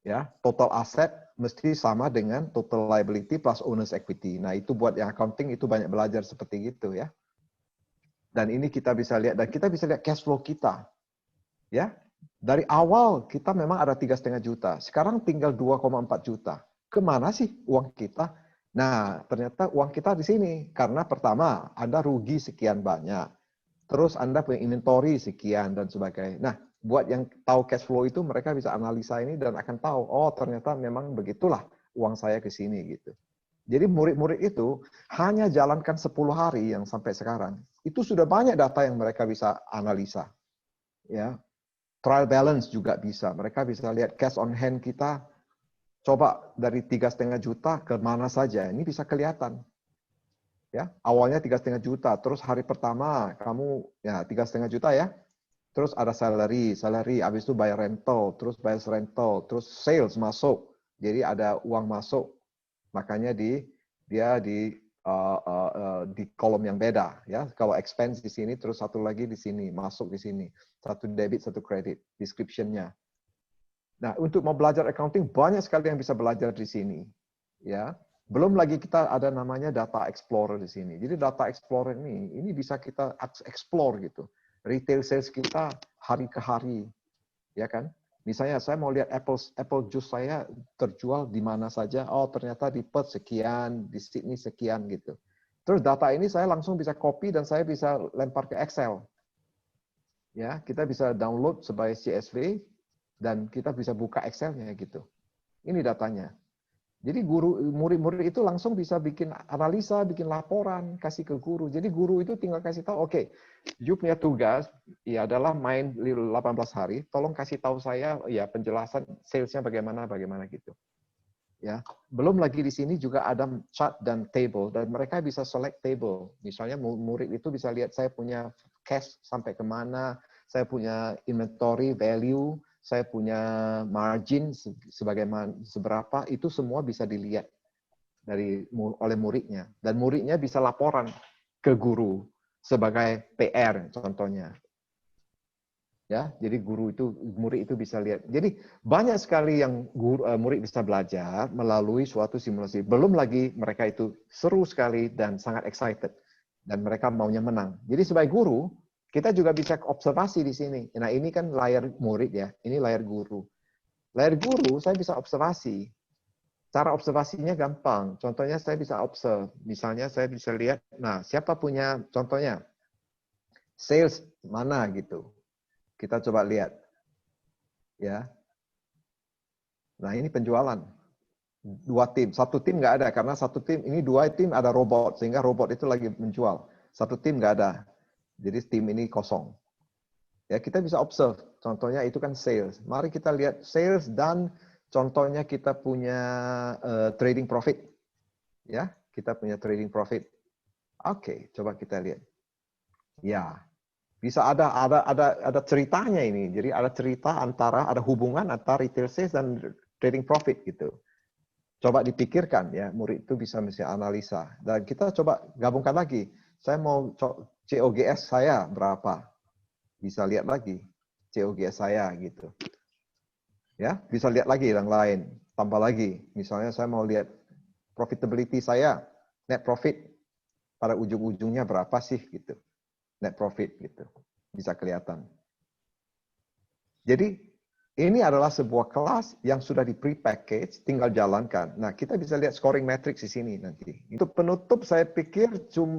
Ya, total asset mesti sama dengan total liability plus owner's equity. Nah, itu buat yang accounting itu banyak belajar seperti itu ya. Dan ini kita bisa lihat, dan kita bisa lihat cash flow kita. Ya, dari awal kita memang ada 3,5 juta, sekarang tinggal 2,4 juta. Kemana sih uang kita? Nah, ternyata uang kita di sini. Karena pertama, Anda rugi sekian banyak. Terus Anda punya inventory sekian dan sebagainya. Nah, buat yang tahu cash flow itu mereka bisa analisa ini dan akan tahu, oh ternyata memang begitulah uang saya ke sini gitu. Jadi murid-murid itu hanya jalankan 10 hari yang sampai sekarang, itu sudah banyak data yang mereka bisa analisa. Ya, trial balance juga bisa. Mereka bisa lihat cash on hand kita, coba dari 3,5 juta ke mana saja, ini bisa kelihatan. Ya, awalnya 3,5 juta, terus hari pertama kamu ya 3,5 juta ya, terus ada salary, habis itu bayar rental, terus bayar rental, terus sales masuk, jadi ada uang masuk, makanya dia di kolom yang beda ya. Kalau expense di sini, terus satu lagi di sini, masuk di sini, satu debit, satu credit, description-nya. Nah, untuk mau belajar accounting banyak sekali yang bisa belajar di sini, ya. Belum lagi kita ada namanya data explorer di sini. Jadi data explorer ini bisa kita explore gitu. Retail sales kita hari ke hari, ya kan? Misalnya saya mau lihat apple juice saya terjual di mana saja. Oh ternyata di Perth sekian, di Sydney sekian gitu. Terus data ini saya langsung bisa copy dan saya bisa lempar ke Excel. Ya, kita bisa download sebagai CSV dan kita bisa buka Excel-nya gitu. Ini datanya. Jadi murid-murid itu langsung bisa bikin analisa, bikin laporan, kasih ke guru. Jadi guru itu tinggal kasih tahu, oke, you punya tugas, ya adalah main 18 hari, tolong kasih tahu saya ya penjelasan salesnya bagaimana gitu. Ya, belum lagi di sini juga ada chart dan table dan mereka bisa select table. Misalnya murid itu bisa lihat saya punya cash sampai kemana, saya punya inventory value, saya punya margin seberapa, itu semua bisa dilihat oleh muridnya. Dan muridnya bisa laporan ke guru. sebagai PR contohnya. Ya, jadi murid itu bisa lihat. Jadi banyak sekali yang murid bisa belajar melalui suatu simulasi. Belum lagi mereka itu seru sekali dan sangat excited dan mereka maunya menang. Jadi sebagai guru, kita juga bisa observasi di sini. Nah, ini kan layar murid ya, ini layar guru. Layar guru saya bisa observasi. Cara observasinya gampang. Contohnya saya bisa observe. Misalnya saya bisa lihat, nah siapa punya contohnya sales mana gitu. Kita coba lihat, ya. Nah ini penjualan, 2 tim, 1 tim nggak ada karena 1 tim ini 2 tim ada robot sehingga robot itu lagi menjual. 1 tim nggak ada, jadi tim ini kosong. Ya kita bisa observe, contohnya itu kan sales. Mari kita lihat sales dan contohnya kita punya trading profit, ya kita punya trading profit. Oke, coba kita lihat. Ya. Bisa ada ceritanya ini. Jadi ada cerita ada hubungan antara retail sales dan trading profit gitu. Coba dipikirkan ya, murid itu bisa analisa. Dan kita coba gabungkan lagi. Saya mau COGS saya berapa? Bisa lihat lagi COGS saya gitu. Ya, bisa lihat lagi yang lain, tambah lagi. Misalnya saya mau lihat profitability saya, net profit pada ujung-ujungnya berapa sih gitu. Net profit gitu, bisa kelihatan. Jadi ini adalah sebuah kelas yang sudah di pre-package, tinggal jalankan. Nah, kita bisa lihat scoring matrix di sini nanti. Untuk penutup saya pikir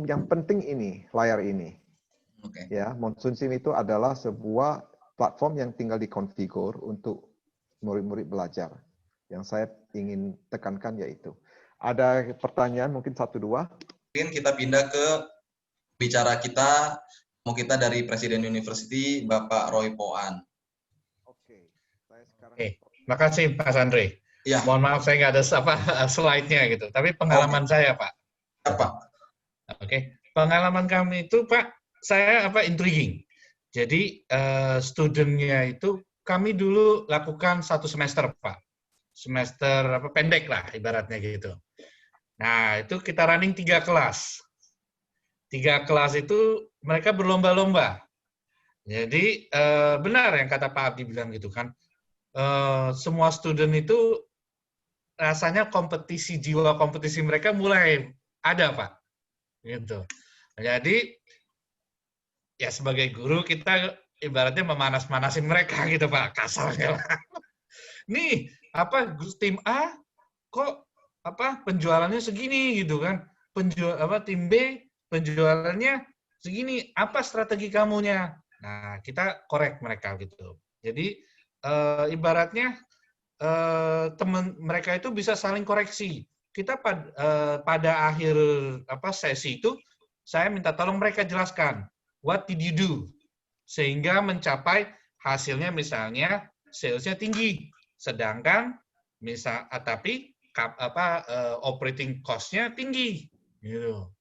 yang penting ini, layar ini. Oke. Ya, Monsoon Sim itu adalah sebuah platform yang tinggal dikonfigur untuk murid-murid belajar. Yang saya ingin tekankan yaitu. Ada pertanyaan mungkin 1-2? Mungkin kita pindah ke bicara kita dari Presiden University, Bapak Roy Poan. Oke, saya sekarang. Makasih Mas Andre. Ya. Mohon maaf saya nggak ada slide-nya gitu. Tapi pengalaman saya Pak. Apa? Oke, pengalaman kami itu Pak, saya intriguing. Jadi studentnya itu kami dulu lakukan 1 semester Pak. Semester pendek lah ibaratnya gitu. Nah itu kita running 3 kelas. 3 kelas itu mereka berlomba-lomba. Jadi benar yang kata Pak Abdi bilang gitu kan. Semua student itu rasanya jiwa kompetisi mereka mulai ada Pak. Gitu. Jadi ya sebagai guru kita ibaratnya memanas-manasin mereka gitu Pak, kasarnya. Nih, tim A kok penjualannya segini gitu kan. Tim B penjualannya segini, apa strategi kamunya? Nah, kita korek mereka gitu. Jadi ibaratnya teman mereka itu bisa saling koreksi. Kita pada akhir sesi itu saya minta tolong mereka jelaskan what did you do sehingga mencapai hasilnya, misalnya salesnya tinggi, sedangkan tapi operating cost-nya tinggi gitu.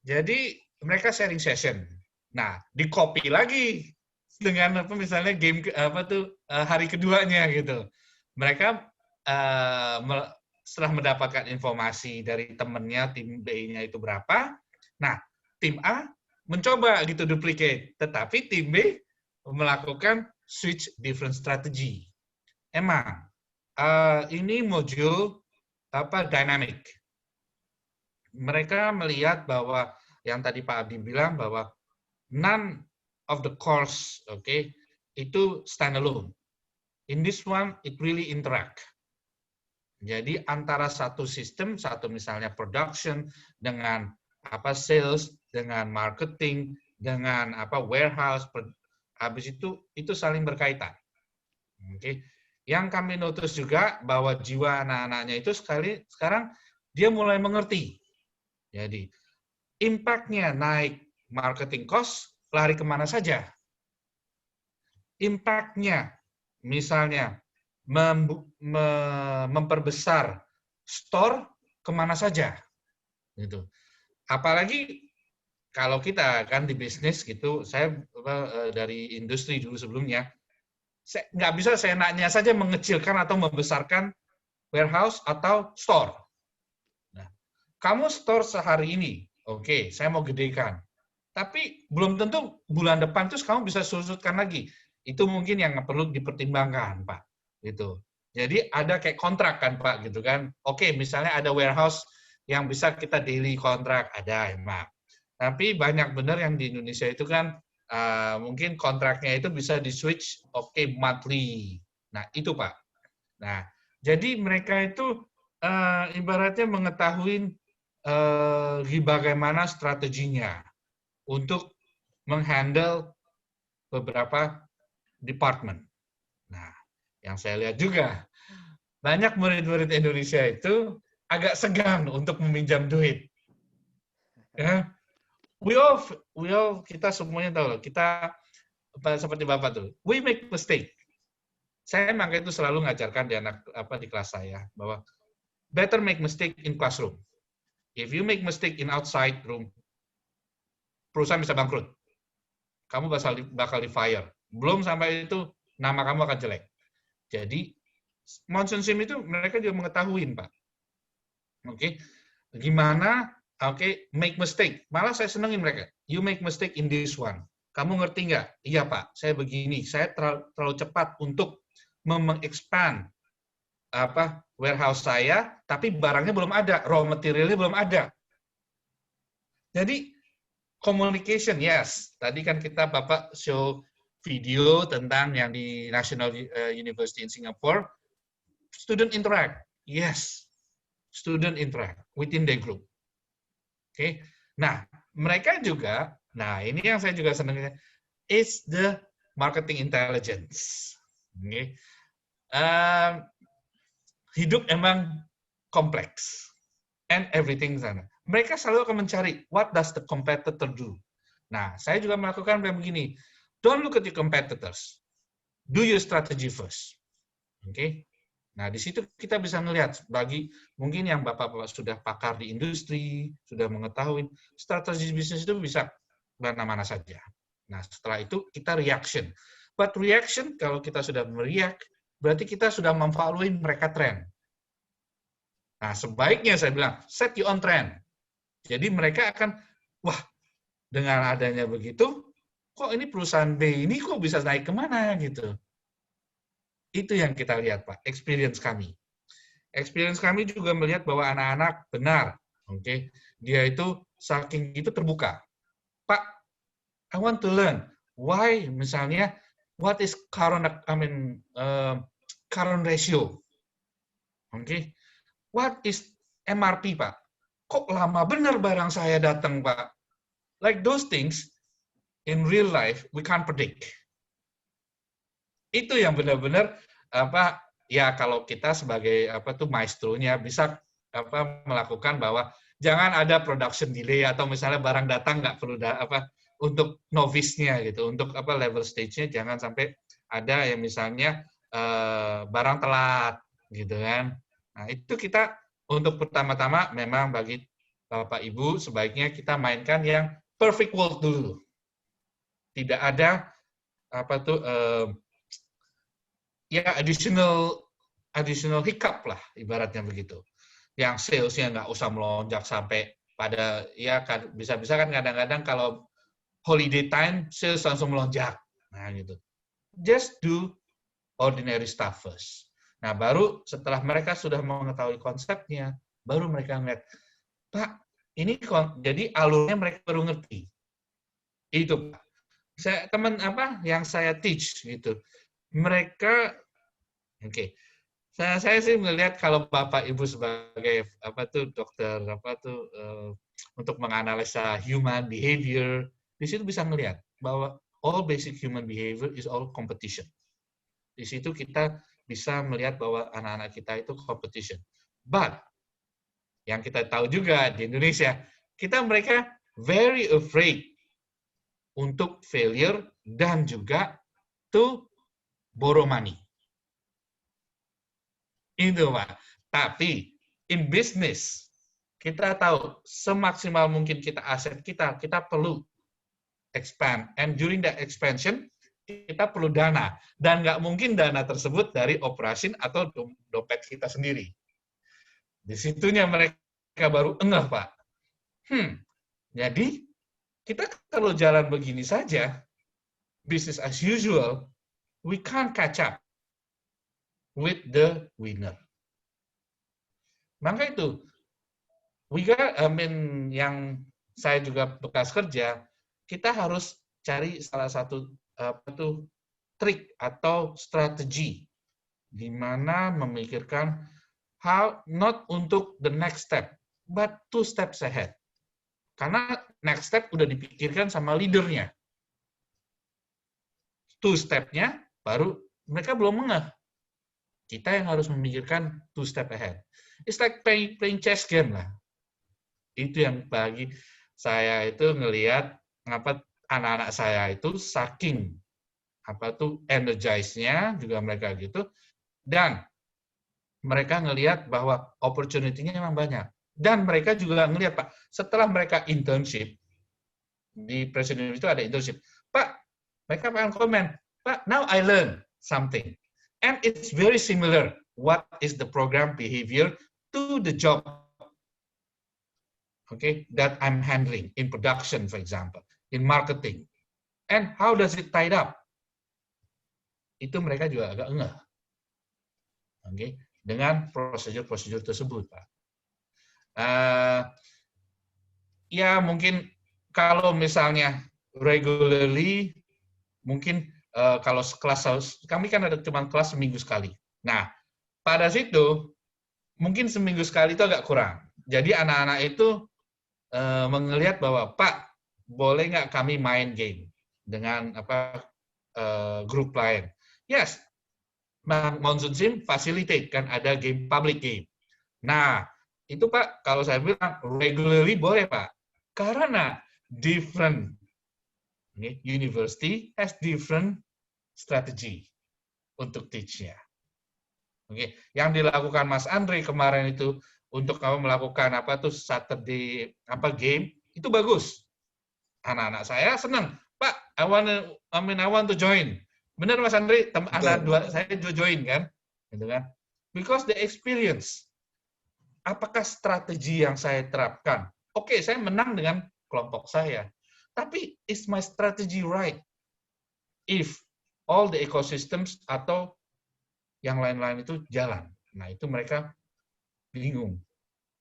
Jadi mereka sharing session. Nah, di copy lagi dengan misalnya game hari keduanya gitu. Mereka setelah mendapatkan informasi dari temennya, tim B-nya itu berapa, nah tim A mencoba gitu duplicate, tetapi tim B melakukan switch different strategy. Emang ini modul dynamic. Mereka melihat bahwa yang tadi Pak Abdi bilang bahwa none of the course, itu standalone. In this one, it really interact. Jadi antara satu sistem, satu misalnya production dengan sales, dengan marketing, dengan warehouse, habis itu saling berkaitan. Yang kami notice juga bahwa jiwa anak-anaknya itu sekarang dia mulai mengerti. Jadi impact-nya naik marketing cost, lari kemana saja. Impact-nya misalnya memperbesar store kemana saja, gitu. Apalagi kalau kita kan di bisnis gitu, saya dari industri dulu sebelumnya, nggak bisa seenaknya saja mengecilkan atau membesarkan warehouse atau store. Nah, kamu store sehari ini, oke, saya mau gedekan. Tapi belum tentu bulan depan terus kamu bisa susutkan lagi. Itu mungkin yang perlu dipertimbangkan, Pak. Gitu. Jadi ada kayak kontrak kan, Pak, gitu kan. Oke, misalnya ada warehouse yang bisa kita daily kontrak, ada emang. Tapi banyak benar yang di Indonesia itu kan mungkin kontraknya itu bisa di-switch monthly. Nah, itu Pak. Nah, jadi mereka itu ibaratnya mengetahui bagaimana strateginya untuk menghandle beberapa department. Nah, yang saya lihat juga, banyak murid-murid Indonesia itu agak segan untuk meminjam duit. Ya, we all kita semuanya tahu loh, kita seperti Bapak tuh, we make mistake. Saya makanya itu selalu ngajarkan di di kelas saya bahwa better make mistake in classroom. If you make mistake in outside room, perusahaan bisa bangkrut. Kamu bakal di-fire. Belum sampai itu nama kamu akan jelek. Jadi Monsoon Sim itu mereka juga mengetahui, Pak. Oke. Gimana make mistake. Malah saya senengin mereka. You make mistake in this one. Kamu ngerti nggak? Iya, Pak. Saya begini. Saya terlalu cepat untuk mengexpand warehouse saya, tapi barangnya belum ada, raw materialnya belum ada. Jadi communication, yes. Tadi kan Bapak show video tentang yang di National University in Singapore. Student interact, yes. Student interact within the group. Oke. Nah, mereka juga, ini yang saya juga senang, is the marketing intelligence. Okay. Hidup emang kompleks, and everything sana. Mereka selalu akan mencari, what does the competitor do? Nah, saya juga melakukan begini, don't look at your competitors, do your strategy first. Oke. Nah, di situ kita bisa melihat, bagi mungkin yang Bapak-Bapak sudah pakar di industri, sudah mengetahui, strategi bisnis itu bisa mana-mana saja. Nah, setelah itu kita reaction. But reaction, kalau kita sudah meriak, berarti kita sudah memfollow mereka trend. Nah, sebaiknya saya bilang, set your own trend. Jadi mereka akan, wah, dengan adanya begitu, kok ini perusahaan B ini kok bisa naik kemana gitu. Itu yang kita lihat, Pak, experience kami. Experience kami juga melihat bahwa anak-anak benar, oke, dia itu saking itu terbuka. Pak, I want to learn why, misalnya, what is current ratio, oke, what is MRP, Pak? Kok lama benar barang saya datang, Pak? Like those things in real life we can't predict. Itu yang benar-benar ya kalau kita sebagai maestronya bisa melakukan bahwa jangan ada production delay atau misalnya barang datang nggak perlu untuk novice-nya gitu, untuk level stage-nya jangan sampai ada yang misalnya barang telat gitu kan. Nah, itu kita untuk pertama-tama memang bagi Bapak Ibu sebaiknya kita mainkan yang perfect world dulu. Tidak ada additional hiccup lah, ibaratnya begitu. Yang sales-nya nggak usah melonjak sampai pada, ya bisa-bisa kan kadang-kadang kalau holiday time, sales langsung melonjak. Nah, gitu. Just do ordinary stuff first. Nah, baru setelah mereka sudah mengetahui konsepnya, baru mereka ngeliat, Pak, ini jadi alurnya mereka baru ngerti. Itu, Pak. Teman yang saya teach gitu. Mereka saya sih melihat kalau Bapak Ibu sebagai dokter untuk menganalisa human behavior, di situ bisa melihat bahwa all basic human behavior is all competition. Di situ kita bisa melihat bahwa anak-anak kita itu competition. But yang kita tahu juga di Indonesia, mereka very afraid untuk failure dan juga to borrow money. Itu, Pak. Tapi in business kita tahu semaksimal mungkin aset kita perlu expand, and during that expansion kita perlu dana, dan nggak mungkin dana tersebut dari operation atau dompet kita sendiri. Di situnya mereka baru enggak, Pak. Jadi kita kalau jalan begini saja, business as usual, we can't catch up with the winner. Maka itu, yang saya juga bekas kerja, kita harus cari salah satu trik atau strategi di mana memikirkan how not untuk the next step, but 2 steps ahead. Karena next step udah dipikirkan sama leadernya. 2 step-nya baru mereka belum ngeh. Kita yang harus memikirkan 2 step ahead. It's like playing chess game lah. Itu yang bagi saya itu ngelihat ngapa anak-anak saya itu saking energize-nya juga mereka gitu, dan mereka ngelihat bahwa opportunity-nya memang banyak. Dan mereka juga ngelihat, Pak, setelah mereka internship, di Presiden itu ada internship, Pak, mereka akan komen, Pak, now I learn something. And it's very similar. What is the program behavior to the job, okay, that I'm handling in production, for example, in marketing. And how does it tied up? Itu mereka juga agak ngeh. Okay, dengan prosedur-prosedur tersebut, Pak. Ya mungkin kalau misalnya regularly, mungkin kalau kelas, kami kan ada cuma kelas seminggu sekali. Nah, pada situ mungkin seminggu sekali itu agak kurang. Jadi anak-anak itu melihat bahwa, Pak, boleh nggak kami main game dengan grup lain? Yes, Monsoon Sim facilitate, kan ada game, public game. Nah, itu Pak, kalau saya bilang regularly boleh Pak, karena different university has different strategy untuk teach-nya. Oke, yang dilakukan Mas Andre kemarin itu untuk melakukan Saturday game itu bagus. Anak-anak saya senang, Pak, I want to join. Benar Mas Andre, anak saya join kan, gitu kan? Because the experience. Apakah strategi yang saya terapkan? Oke, saya menang dengan kelompok saya. Tapi, is my strategy right? If all the ecosystems atau yang lain-lain itu jalan. Nah, itu mereka bingung.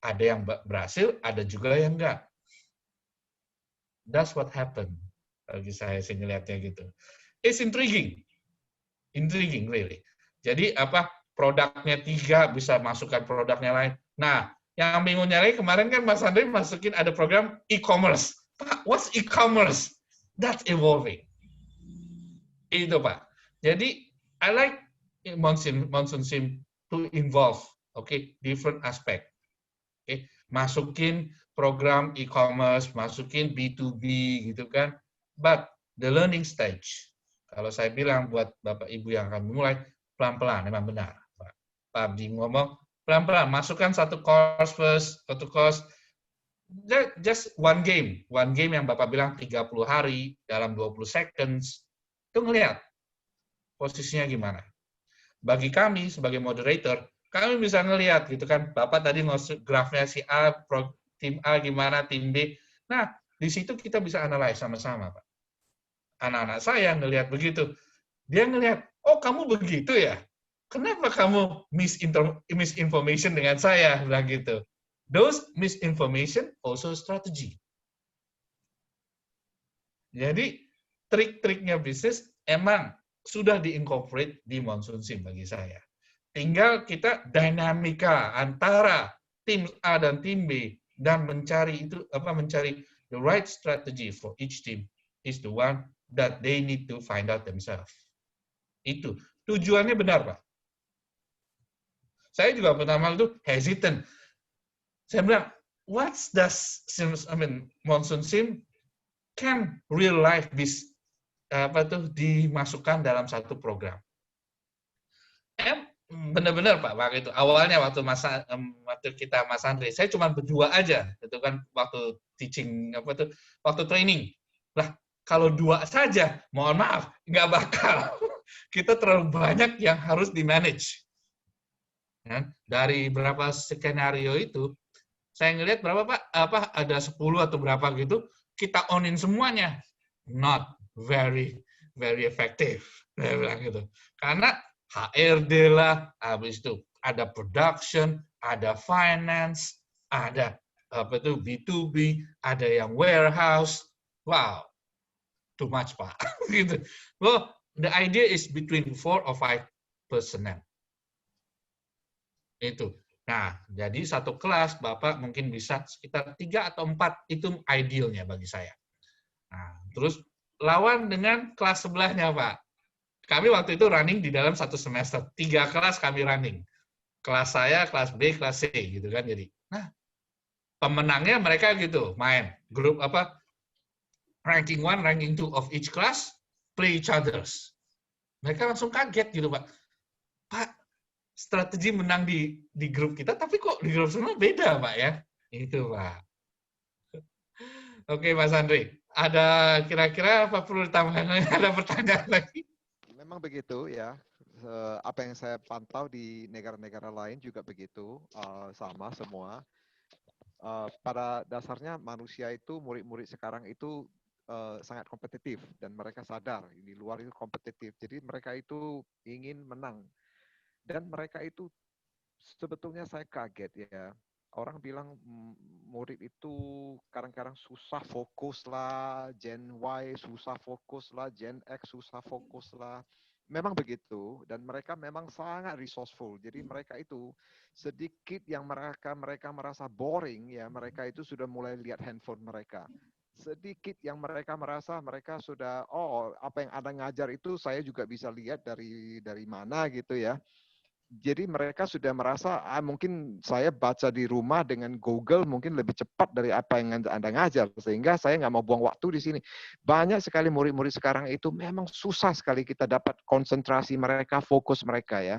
Ada yang berhasil, ada juga yang enggak. That's what happened. Bagi saya sih ngelihatnya gitu. It's intriguing. Intriguing, really. Jadi, produknya 3, bisa masukkan produknya lain. Nah, yang bingungnya lagi kemarin kan Mas Andre masukin ada program e-commerce. Pak, what's e-commerce? That's evolving. Itu Pak. Jadi, I like Monsoon Sim to involve, different aspect. Masukin program e-commerce, masukin B2B gitu kan. But the learning stage, kalau saya bilang buat Bapak Ibu yang akan memulai, pelan-pelan, memang benar. Pak Abdi ngomong, pelan-pelan, masukkan satu course, just one game yang Bapak bilang 30 hari, dalam 20 seconds, itu ngelihat posisinya gimana. Bagi kami, sebagai moderator, kami bisa ngelihat, gitu kan, Bapak tadi ngasih grafnya si A, tim A gimana, tim B, nah, di situ kita bisa analyze sama-sama, Pak. Anak-anak saya ngelihat begitu, dia ngelihat, oh kamu begitu ya? Kenapa kamu misinformation dengan saya? Bilang gitu. Those misinformation also strategy. Jadi, trik-triknya bisnis emang sudah di-incorporate di Monsoon Sim bagi saya. Tinggal kita dinamika antara tim A dan tim B dan mencari the right strategy for each team is the one that they need to find out themselves. Itu. Tujuannya benar, Pak. Saya juga pertama itu hesitant. Saya bilang, Monsoon Sim can real life dimasukkan dalam satu program. Benar-benar Pak, waktu itu awalnya waktu kita Mas Andre, saya cuma berdua aja, itu kan waktu teaching waktu training. Lah, kalau 2 saja, mohon maaf, nggak bakal. Kita terlalu banyak yang harus di-manage. Dari berapa skenario itu, saya ngelihat berapa Pak, ada 10 atau berapa gitu, kita onin semuanya. Not very effective. Saya bilang gitu. Karena HRD lah, habis itu ada production, ada finance, ada apa itu B2B, ada yang warehouse. Wow, too much, Pak. Gitu. Well, the idea is between 4 or 5 personnel. Itu. Nah, jadi satu kelas Bapak mungkin bisa sekitar 3 atau 4, itu idealnya bagi saya. Nah, terus lawan dengan kelas sebelahnya, Pak. Kami waktu itu running di dalam satu semester. 3 kelas kami running. Kelas saya, kelas B, kelas C, gitu kan. Jadi, nah, pemenangnya mereka gitu, main. Grup apa, ranking 1, ranking 2 of each class, play each others. Mereka langsung kaget gitu, Pak. Pak, strategi menang di grup kita, tapi kok di grup semua beda, Pak, ya? Itu, Pak. Oke, Mas Andri. Ada kira-kira apa perlu ditambahkan? Ada pertanyaan lagi? Memang begitu ya. Apa yang saya pantau di negara-negara lain juga begitu, sama semua. Pada dasarnya manusia itu, murid-murid sekarang itu sangat kompetitif dan mereka sadar di luar itu kompetitif. Jadi mereka itu ingin menang dan mereka itu sebetulnya saya kaget ya. Orang bilang murid itu kadang-kadang susah fokus lah, Gen Y susah fokus lah, Gen X susah fokus lah. Memang begitu, dan mereka memang sangat resourceful. Jadi mereka itu sedikit yang mereka merasa boring, ya mereka itu sudah mulai lihat handphone mereka. Sedikit yang mereka merasa mereka sudah, oh apa yang Anda ngajar itu saya juga bisa lihat dari mana gitu ya. Jadi mereka sudah merasa, mungkin saya baca di rumah dengan Google mungkin lebih cepat dari apa yang Anda ngajar. Sehingga saya nggak mau buang waktu di sini. Banyak sekali murid-murid sekarang itu memang susah sekali kita dapat konsentrasi mereka, fokus mereka ya.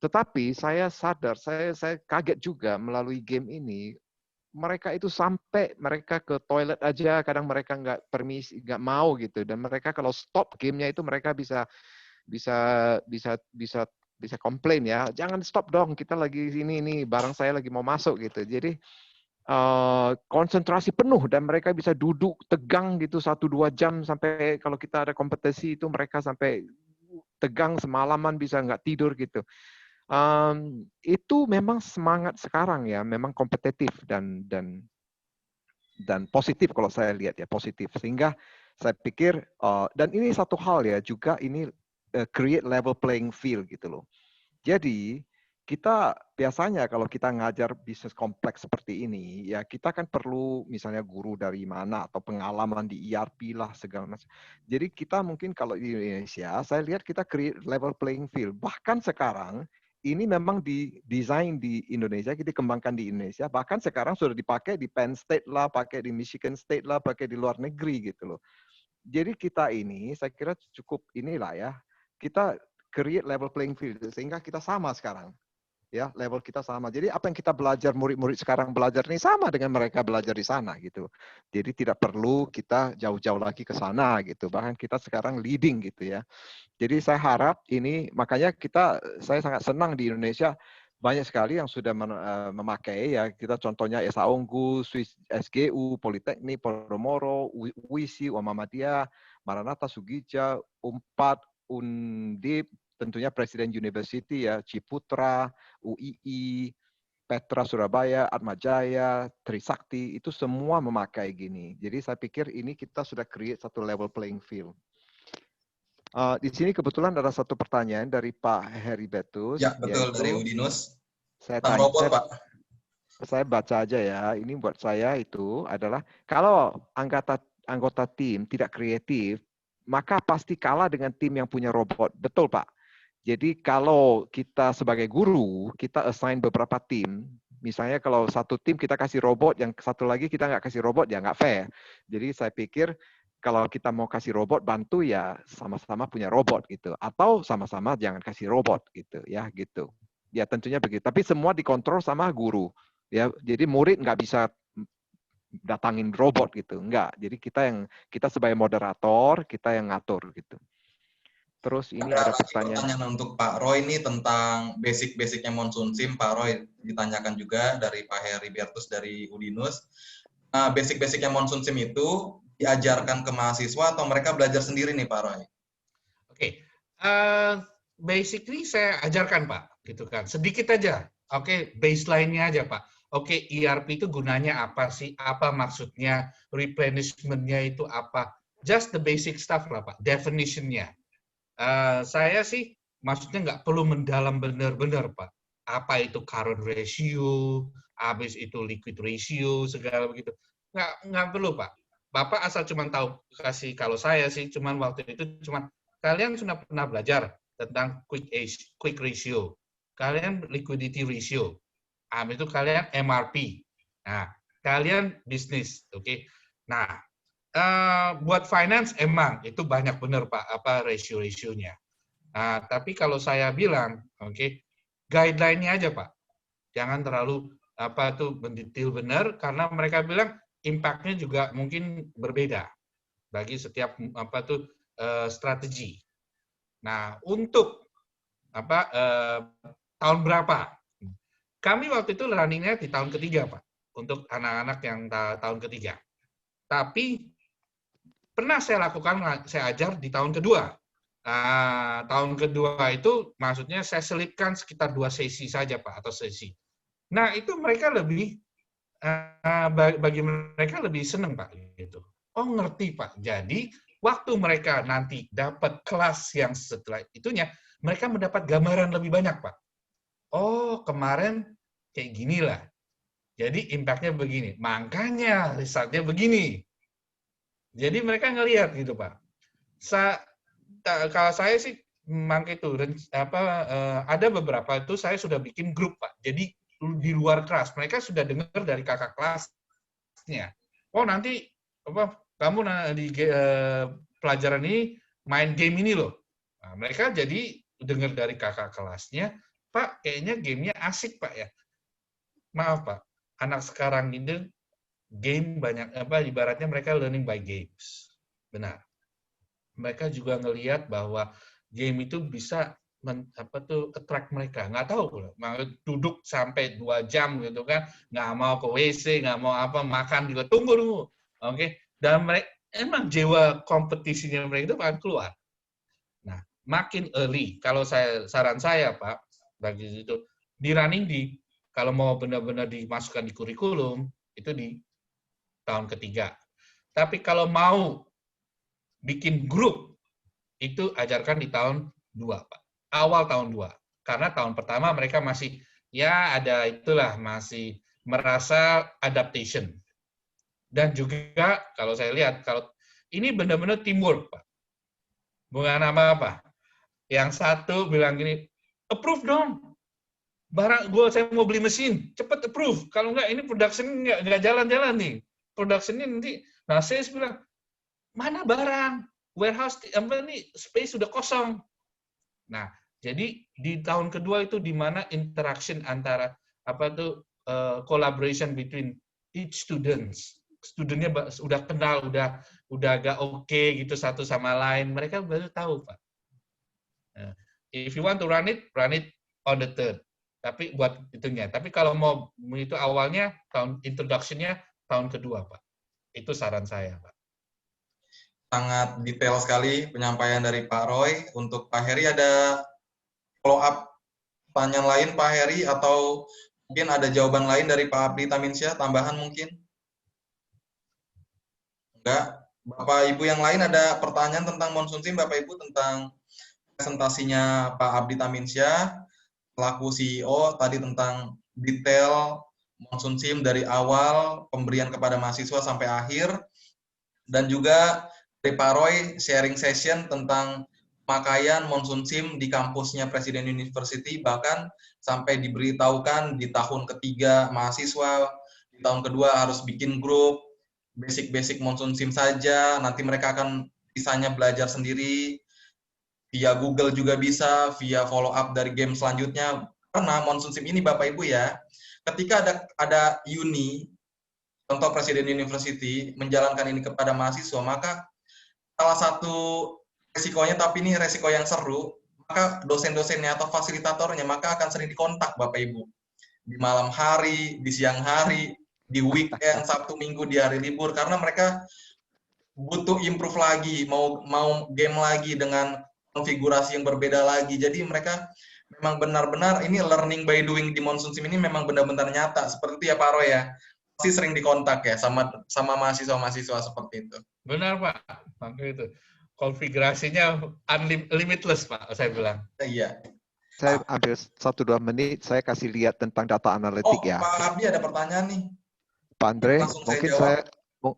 Tetapi saya sadar, saya kaget juga melalui game ini, mereka itu sampai mereka ke toilet aja, kadang mereka nggak permisi, nggak mau gitu. Dan mereka kalau stop gamenya itu mereka bisa komplain ya, jangan stop dong, kita lagi ini barang saya lagi mau masuk gitu. Jadi konsentrasi penuh dan mereka bisa duduk tegang gitu 1-2 jam, sampai kalau kita ada kompetisi itu mereka sampai tegang semalaman bisa nggak tidur gitu. Itu memang semangat sekarang ya, memang kompetitif dan positif kalau saya lihat ya, positif. Sehingga saya pikir dan ini satu hal ya juga, ini create level playing field gitu loh. Jadi kita biasanya kalau kita ngajar bisnis kompleks seperti ini, ya kita kan perlu misalnya guru dari mana atau pengalaman di ERP lah segala macam. Jadi kita mungkin kalau di Indonesia, saya lihat kita create level playing field. Bahkan sekarang ini memang didesain di Indonesia, kita kembangkan di Indonesia. Bahkan sekarang sudah dipakai di Penn State lah, pakai di Michigan State lah, pakai di luar negeri gitu loh. Jadi kita ini, saya kira cukup inilah ya, kita create level playing field sehingga kita sama sekarang. Ya, level kita sama. Jadi apa yang kita belajar, murid-murid sekarang belajar ini sama dengan mereka belajar di sana gitu. Jadi tidak perlu kita jauh-jauh lagi ke sana gitu. Bahkan kita sekarang leading gitu ya. Jadi saya harap ini, makanya saya sangat senang di Indonesia banyak sekali yang sudah memakai ya. Kita contohnya Esa Unggul, Swiss SGU, Politeknik, Podomoro, UISI, Muhammadiyah, Maranatha, Sugija, Unpad, Undip, tentunya Presiden University ya, Ciputra, UII, Petra Surabaya, Atmajaya, Trisakti, itu semua memakai gini. Jadi saya pikir ini kita sudah create satu level playing field. Di sini kebetulan ada satu pertanyaan dari Pak Heribertus. Ya, betul, dari Udinus. Saya baca aja ya. Ini buat saya itu adalah, kalau anggota tim tidak kreatif, maka pasti kalah dengan tim yang punya robot. Betul, Pak. Jadi kalau kita sebagai guru, kita assign beberapa tim. Misalnya kalau satu tim kita kasih robot, yang satu lagi kita nggak kasih robot, ya nggak fair. Jadi saya pikir kalau kita mau kasih robot bantu, ya sama-sama punya robot gitu, atau sama-sama jangan kasih robot gitu ya gitu. Ya tentunya begitu. Tapi semua dikontrol sama guru ya. Jadi murid nggak bisa datangin robot gitu, enggak. Jadi kita sebagai moderator, kita yang ngatur gitu. Terus ini ada pertanyaan untuk Pak Roy ini tentang basic-basicnya Monsoon Sim. Pak Roy ditanyakan juga dari Pak Heribertus dari Udinus. basic-basicnya Monsoon Sim itu diajarkan ke mahasiswa atau mereka belajar sendiri nih Pak Roy? Oke, basically saya ajarkan Pak, gitu kan. Sedikit aja. Oke, baseline-nya aja Pak. Oke, ERP itu gunanya apa sih? Apa maksudnya? Replenishment-nya itu apa? Just the basic stuff lah Pak, definition-nya. Saya sih maksudnya nggak perlu mendalam benar-benar Pak. Apa itu current ratio, habis itu liquid ratio, segala begitu. Nggak perlu Pak. Bapak asal cuma tahu kasih, kalau saya sih cuman waktu itu cuman kalian sudah pernah belajar tentang quick ratio, kalian liquidity ratio, habis itu kalian MRP. Nah, kalian bisnis, oke. Nah, buat finance emang itu banyak benar Pak apa ratio-rasionya. Nah, tapi kalau saya bilang, oke, guideline-nya aja Pak. Jangan terlalu apa tuh mendetail benar karena mereka bilang impact-nya juga mungkin berbeda bagi setiap apa tuh strategi. Nah, untuk apa tahun berapa? Kami waktu itu running-nya di tahun ketiga Pak, untuk anak-anak yang tahun ketiga. Tapi pernah saya lakukan, saya ajar di tahun kedua. Tahun kedua itu maksudnya saya selipkan sekitar 2 sesi saja Pak, atau sesi. Nah, itu mereka lebih bagi mereka lebih senang Pak gitu. Oh, ngerti Pak. Jadi waktu mereka nanti dapat kelas yang setelah itunya, mereka mendapat gambaran lebih banyak Pak. Oh, kemarin kayak ginilah. Jadi impact-nya begini. Makanya result-nya begini. Jadi mereka ngelihat gitu Pak. Kalau saya sih memang itu ada beberapa itu saya sudah bikin grup Pak. Jadi di luar kelas mereka sudah dengar dari kakak kelasnya. Oh nanti apa kamu di pelajaran ini main game ini loh. Nah, mereka jadi dengar dari kakak kelasnya, Pak kayaknya gamenya asik Pak ya. Maaf Pak, anak sekarang ini game banyak ibaratnya mereka learning by games. Benar. Mereka juga ngelihat bahwa game itu bisa attract mereka. Nggak tahu, duduk sampai 2 jam gitu kan, nggak mau ke WC, nggak mau apa, makan juga, tunggu dulu. Oke, dan mereka, emang jiwa kompetisinya mereka itu akan keluar. Nah, makin early, kalau saran saya Pak, bagi itu, di running kalau mau benar-benar dimasukkan di kurikulum, itu di tahun ketiga. Tapi kalau mau bikin grup, itu ajarkan di tahun 2, Pak. Awal tahun 2. Karena tahun pertama mereka masih, ya ada itulah, masih merasa adaptation. Dan juga, kalau saya lihat, kalau ini benar-benar teamwork, Pak. Bukan apa-apa. Yang satu bilang gini, approve dong. Saya mau beli mesin, cepat approve. Kalau enggak, ini production nggak jalan-jalan nih. Production ini nanti, nah saya bilang, mana barang? Warehouse ini space sudah kosong. Nah, jadi di tahun kedua itu di mana interaction antara collaboration between each students. Studentnya udah kenal, udah agak oke gitu satu sama lain. Mereka baru tahu Pak. If you want to run it on the third. Tapi buat itunya. Tapi kalau mau itu awalnya tahun introduction-nya tahun kedua Pak. Itu saran saya Pak. Sangat detail sekali penyampaian dari Pak Roy. Untuk Pak Heri ada follow up pertanyaan lain Pak Heri, atau mungkin ada jawaban lain dari Pak Abdi Taminsyah, tambahan mungkin? Enggak. Bapak Ibu yang lain ada pertanyaan tentang Monsoon Sim, Bapak Ibu, tentang presentasinya Pak Abdi Taminsyah selaku CEO tadi tentang detail Monsoon Sim dari awal pemberian kepada mahasiswa sampai akhir, dan juga dari Pak Roy sharing session tentang pemakaian Monsoon Sim di kampusnya Presiden University, bahkan sampai diberitahukan di tahun ketiga mahasiswa, di tahun kedua harus bikin grup, basic Monsoon Sim saja, nanti mereka akan bisanya belajar sendiri, via Google juga bisa, via follow up dari game selanjutnya. Karena Monsoon Sim ini Bapak Ibu ya, ketika ada uni, contoh Presiden University menjalankan ini kepada mahasiswa, maka salah satu resikonya, tapi ini resiko yang seru, maka dosen-dosennya atau fasilitatornya maka akan sering dikontak Bapak Ibu. Di malam hari, di siang hari, di weekend, Sabtu Minggu, di hari libur, karena mereka butuh improve lagi, mau game lagi dengan konfigurasi yang berbeda lagi. Jadi mereka memang benar-benar ini learning by doing di Monsoon Sim ini memang benar-benar nyata. Seperti itu ya Pak Roy ya. Pasti sering dikontak ya sama mahasiswa-mahasiswa seperti itu. Benar Pak, maka itu konfigurasinya limitless Pak, saya bilang. Iya. Saya ambil 1-2 menit, saya kasih lihat tentang data analitik ya. Pak Abdi ada pertanyaan nih. Pak Andre, Langsung saya jawab.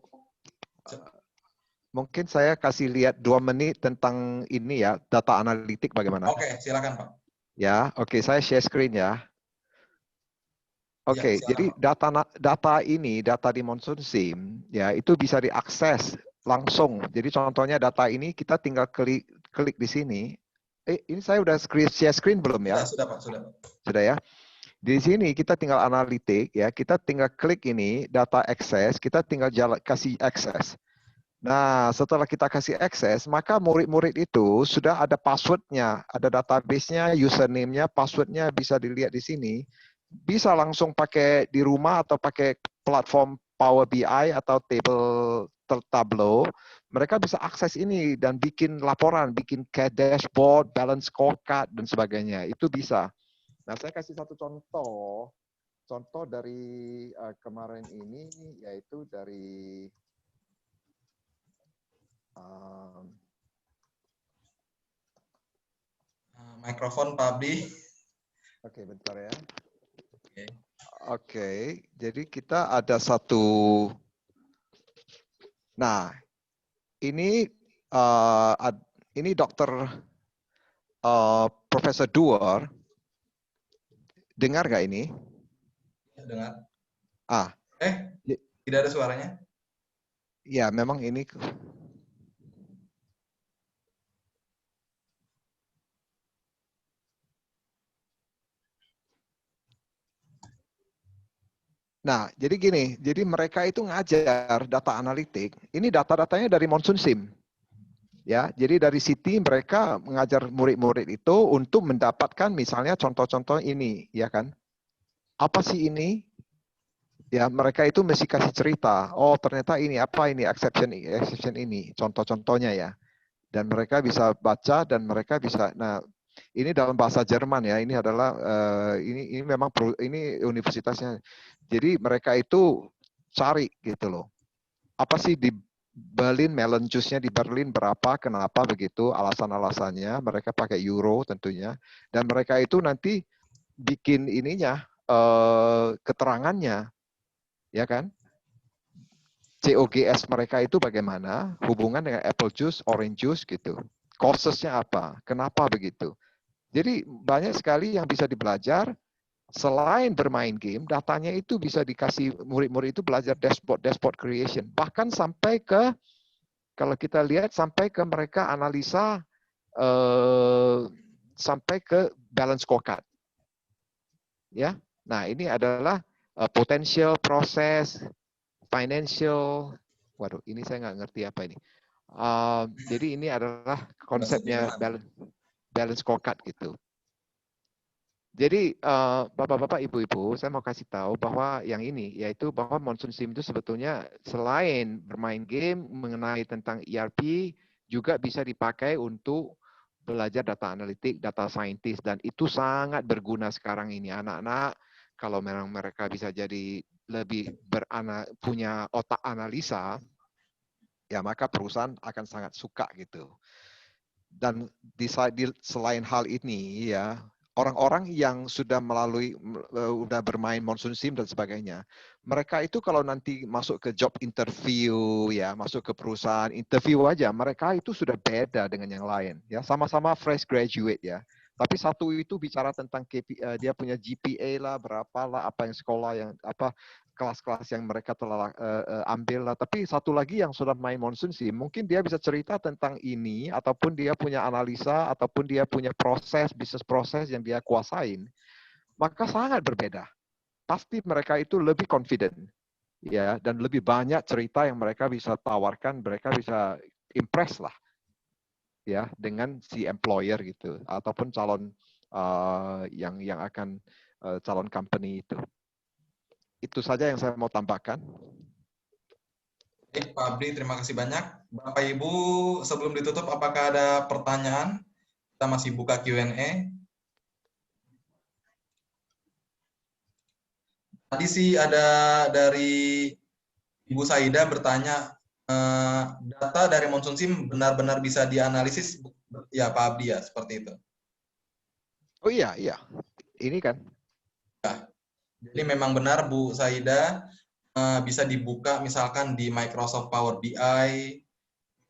Mungkin saya kasih lihat 2 menit tentang ini ya, data analitik bagaimana. Oke, silakan Pak. Ya, oke, saya share screen ya. Oke, Ya, jadi data di Monsoon Sim, ya itu bisa diakses langsung. Jadi contohnya data ini kita tinggal klik di sini. Ini saya udah share screen belum ya? Sudah Pak, sudah. Sudah ya. Di sini kita tinggal analitik ya, kita tinggal klik ini data access, kita tinggal kasih access. Nah, setelah kita kasih akses, maka murid-murid itu sudah ada passwordnya, ada database-nya, username-nya, passwordnya bisa dilihat di sini. Bisa langsung pakai di rumah atau pakai platform Power BI atau Tableau. Mereka bisa akses ini dan bikin laporan, bikin dashboard, balance scorecard, dan sebagainya. Itu bisa. Nah, saya kasih satu contoh. Contoh dari kemarin ini, yaitu dari mikrofon Pak Abdi. Oke, bentar ya. Oke. Oke, jadi kita ada satu. Nah, ini dokter Profesor Duer. Dengar nggak ini? Dengar. Ah. Tidak ada suaranya? Ya, memang ini. Nah, jadi gini, jadi mereka itu ngajar data analitik. Ini data-datanya dari Monsoon Sim. Ya, jadi dari City mereka mengajar murid-murid itu untuk mendapatkan misalnya contoh-contoh ini, ya kan? Apa sih ini? Ya, mereka itu mesti kasih cerita. Oh, ternyata ini apa ini exception ini, contoh-contohnya ya. Dan mereka bisa baca dan mereka bisa. Nah, ini dalam bahasa Jerman ya. Ini adalah ini memang ini universitasnya. Jadi mereka itu cari gitu loh. Apa sih di Berlin melon juice-nya di Berlin berapa, kenapa begitu, alasan-alasannya, mereka pakai euro tentunya, dan mereka itu nanti bikin ininya, keterangannya, ya kan? COGS mereka itu bagaimana, hubungan dengan apple juice, orange juice gitu. Causes-nya apa, kenapa begitu. Jadi banyak sekali yang bisa dibelajar. Selain bermain game, datanya itu bisa dikasih murid-murid itu belajar dashboard creation. Bahkan sampai ke, kalau kita lihat sampai ke mereka analisa sampai ke balance scorecard. Ya, nah ini adalah potential, proses, financial. Waduh, ini saya nggak ngerti apa ini. Jadi ini adalah konsepnya balance scorecard gitu. Jadi Bapak-bapak, Ibu-ibu, saya mau kasih tahu bahwa yang ini, yaitu bahwa Monsoon Sim itu sebetulnya selain bermain game mengenai tentang ERP, juga bisa dipakai untuk belajar data analitik, data scientist, dan itu sangat berguna sekarang ini. Anak-anak, kalau memang mereka bisa jadi lebih punya otak analisa, ya maka perusahaan akan sangat suka gitu. Dan selain hal ini ya, orang-orang yang sudah udah bermain Monsoon Sim dan sebagainya, mereka itu kalau nanti masuk ke job interview ya, masuk ke perusahaan interview aja, mereka itu sudah beda dengan yang lain ya, sama-sama fresh graduate ya. Tapi satu itu bicara tentang dia punya GPA lah, berapa lah, apa yang sekolah yang apa kelas-kelas yang mereka telah ambil lah. Tapi satu lagi yang sudah main Monsoon Sim, mungkin dia bisa cerita tentang ini, ataupun dia punya analisa, ataupun dia punya bisnis proses yang dia kuasain, maka sangat berbeda. Pasti mereka itu lebih confident, ya, dan lebih banyak cerita yang mereka bisa tawarkan, mereka bisa impress lah, ya, dengan si employer gitu, ataupun calon yang akan calon company itu. Itu saja yang saya mau tambahkan. Baik, Pak Abdi, terima kasih banyak. Bapak Ibu, sebelum ditutup, apakah ada pertanyaan? Kita masih buka Q&A. Tadi sih ada dari Ibu Saida bertanya, data dari Monsoon SIM benar-benar bisa dianalisis, ya Pak Abdi ya, seperti itu. Oh iya, iya. Ini kan. Jadi memang benar Bu Saida, bisa dibuka misalkan di Microsoft Power BI,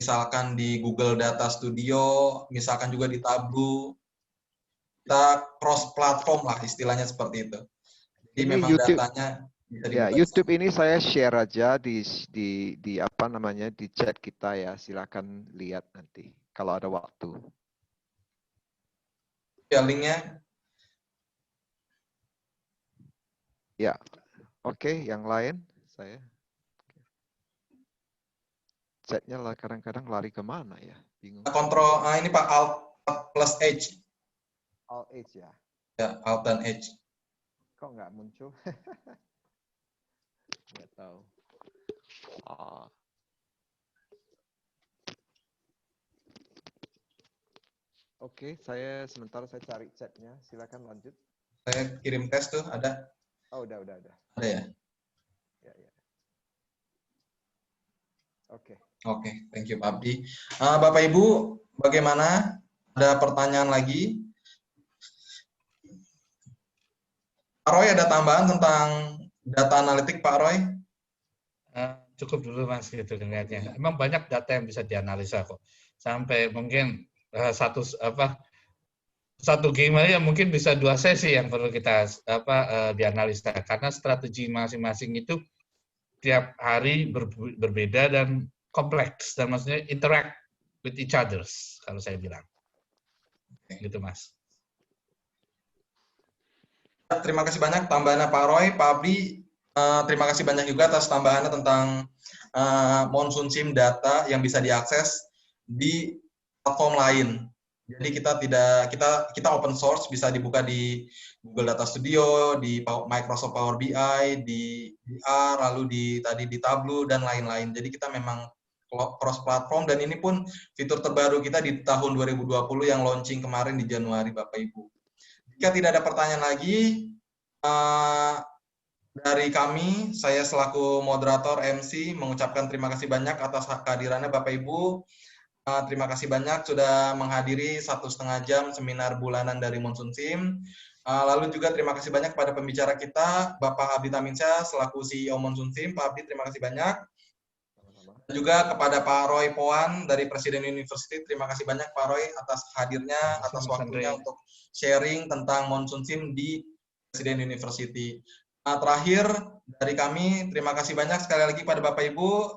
misalkan di Google Data Studio, misalkan juga di Tableau. Kita cross platform lah istilahnya seperti itu. Jadi Ini memang YouTube. datanya bisa Ya, dibuka. YouTube ini saya share aja di apa namanya di chat kita ya. Silakan lihat nanti kalau ada waktu. Ya, linknya. Ya, oke. Yang lain saya chatnya lah kadang-kadang lari kemana ya? Bingung. Kontrol, ini Pak, Alt plus H. All H ya. Ya, Alt dan H. Kok nggak muncul? Nggak tahu. Oke, sementara saya cari chatnya. Silakan lanjut. Saya kirim tes tuh, ada? Oh, udah. Ada ya? Ya. Oke. Oke, thank you Pak Abdi. Bapak Ibu, bagaimana? Ada pertanyaan lagi? Pak Roy, ada tambahan tentang data analitik Pak Roy? Cukup dulu Mas gitu kelihatannya. Emang banyak data yang bisa dianalisa kok. Sampai mungkin satu game aja mungkin bisa 2 sesi yang perlu kita dianalisa karena strategi masing-masing itu tiap hari berbeda dan kompleks dan maksudnya interact with each others kalau saya bilang. Gitu Mas. Terima kasih banyak tambahannya Pak Roy, Pak Abdi. Terima kasih banyak juga atas tambahannya tentang Monsoon SIM data yang bisa diakses di platform lain. Jadi kita open source, bisa dibuka di Google Data Studio, di Microsoft Power BI, di VR, lalu di Tableau dan lain-lain. Jadi kita memang cross platform dan ini pun fitur terbaru kita di tahun 2020 yang launching kemarin di Januari Bapak Ibu. Jika tidak ada pertanyaan lagi dari kami, saya selaku moderator MC mengucapkan terima kasih banyak atas kehadirannya Bapak Ibu. Terima kasih banyak sudah menghadiri 1,5 jam seminar bulanan dari Monsoon SIM. Lalu juga terima kasih banyak kepada pembicara kita, Bapak Abdi Taminsyah selaku CEO Monsoon SIM. Pak Abdi, terima kasih banyak. Dan juga kepada Pak Roy Poan dari Presiden University, terima kasih banyak Pak Roy atas hadirnya, atas waktunya untuk sharing tentang Monsoon SIM di Presiden University. Terakhir dari kami, terima kasih banyak sekali lagi pada Bapak Ibu.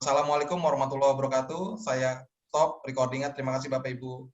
Assalamualaikum warahmatullahi wabarakatuh. Saya stop recordingnya. Terima kasih Bapak Ibu.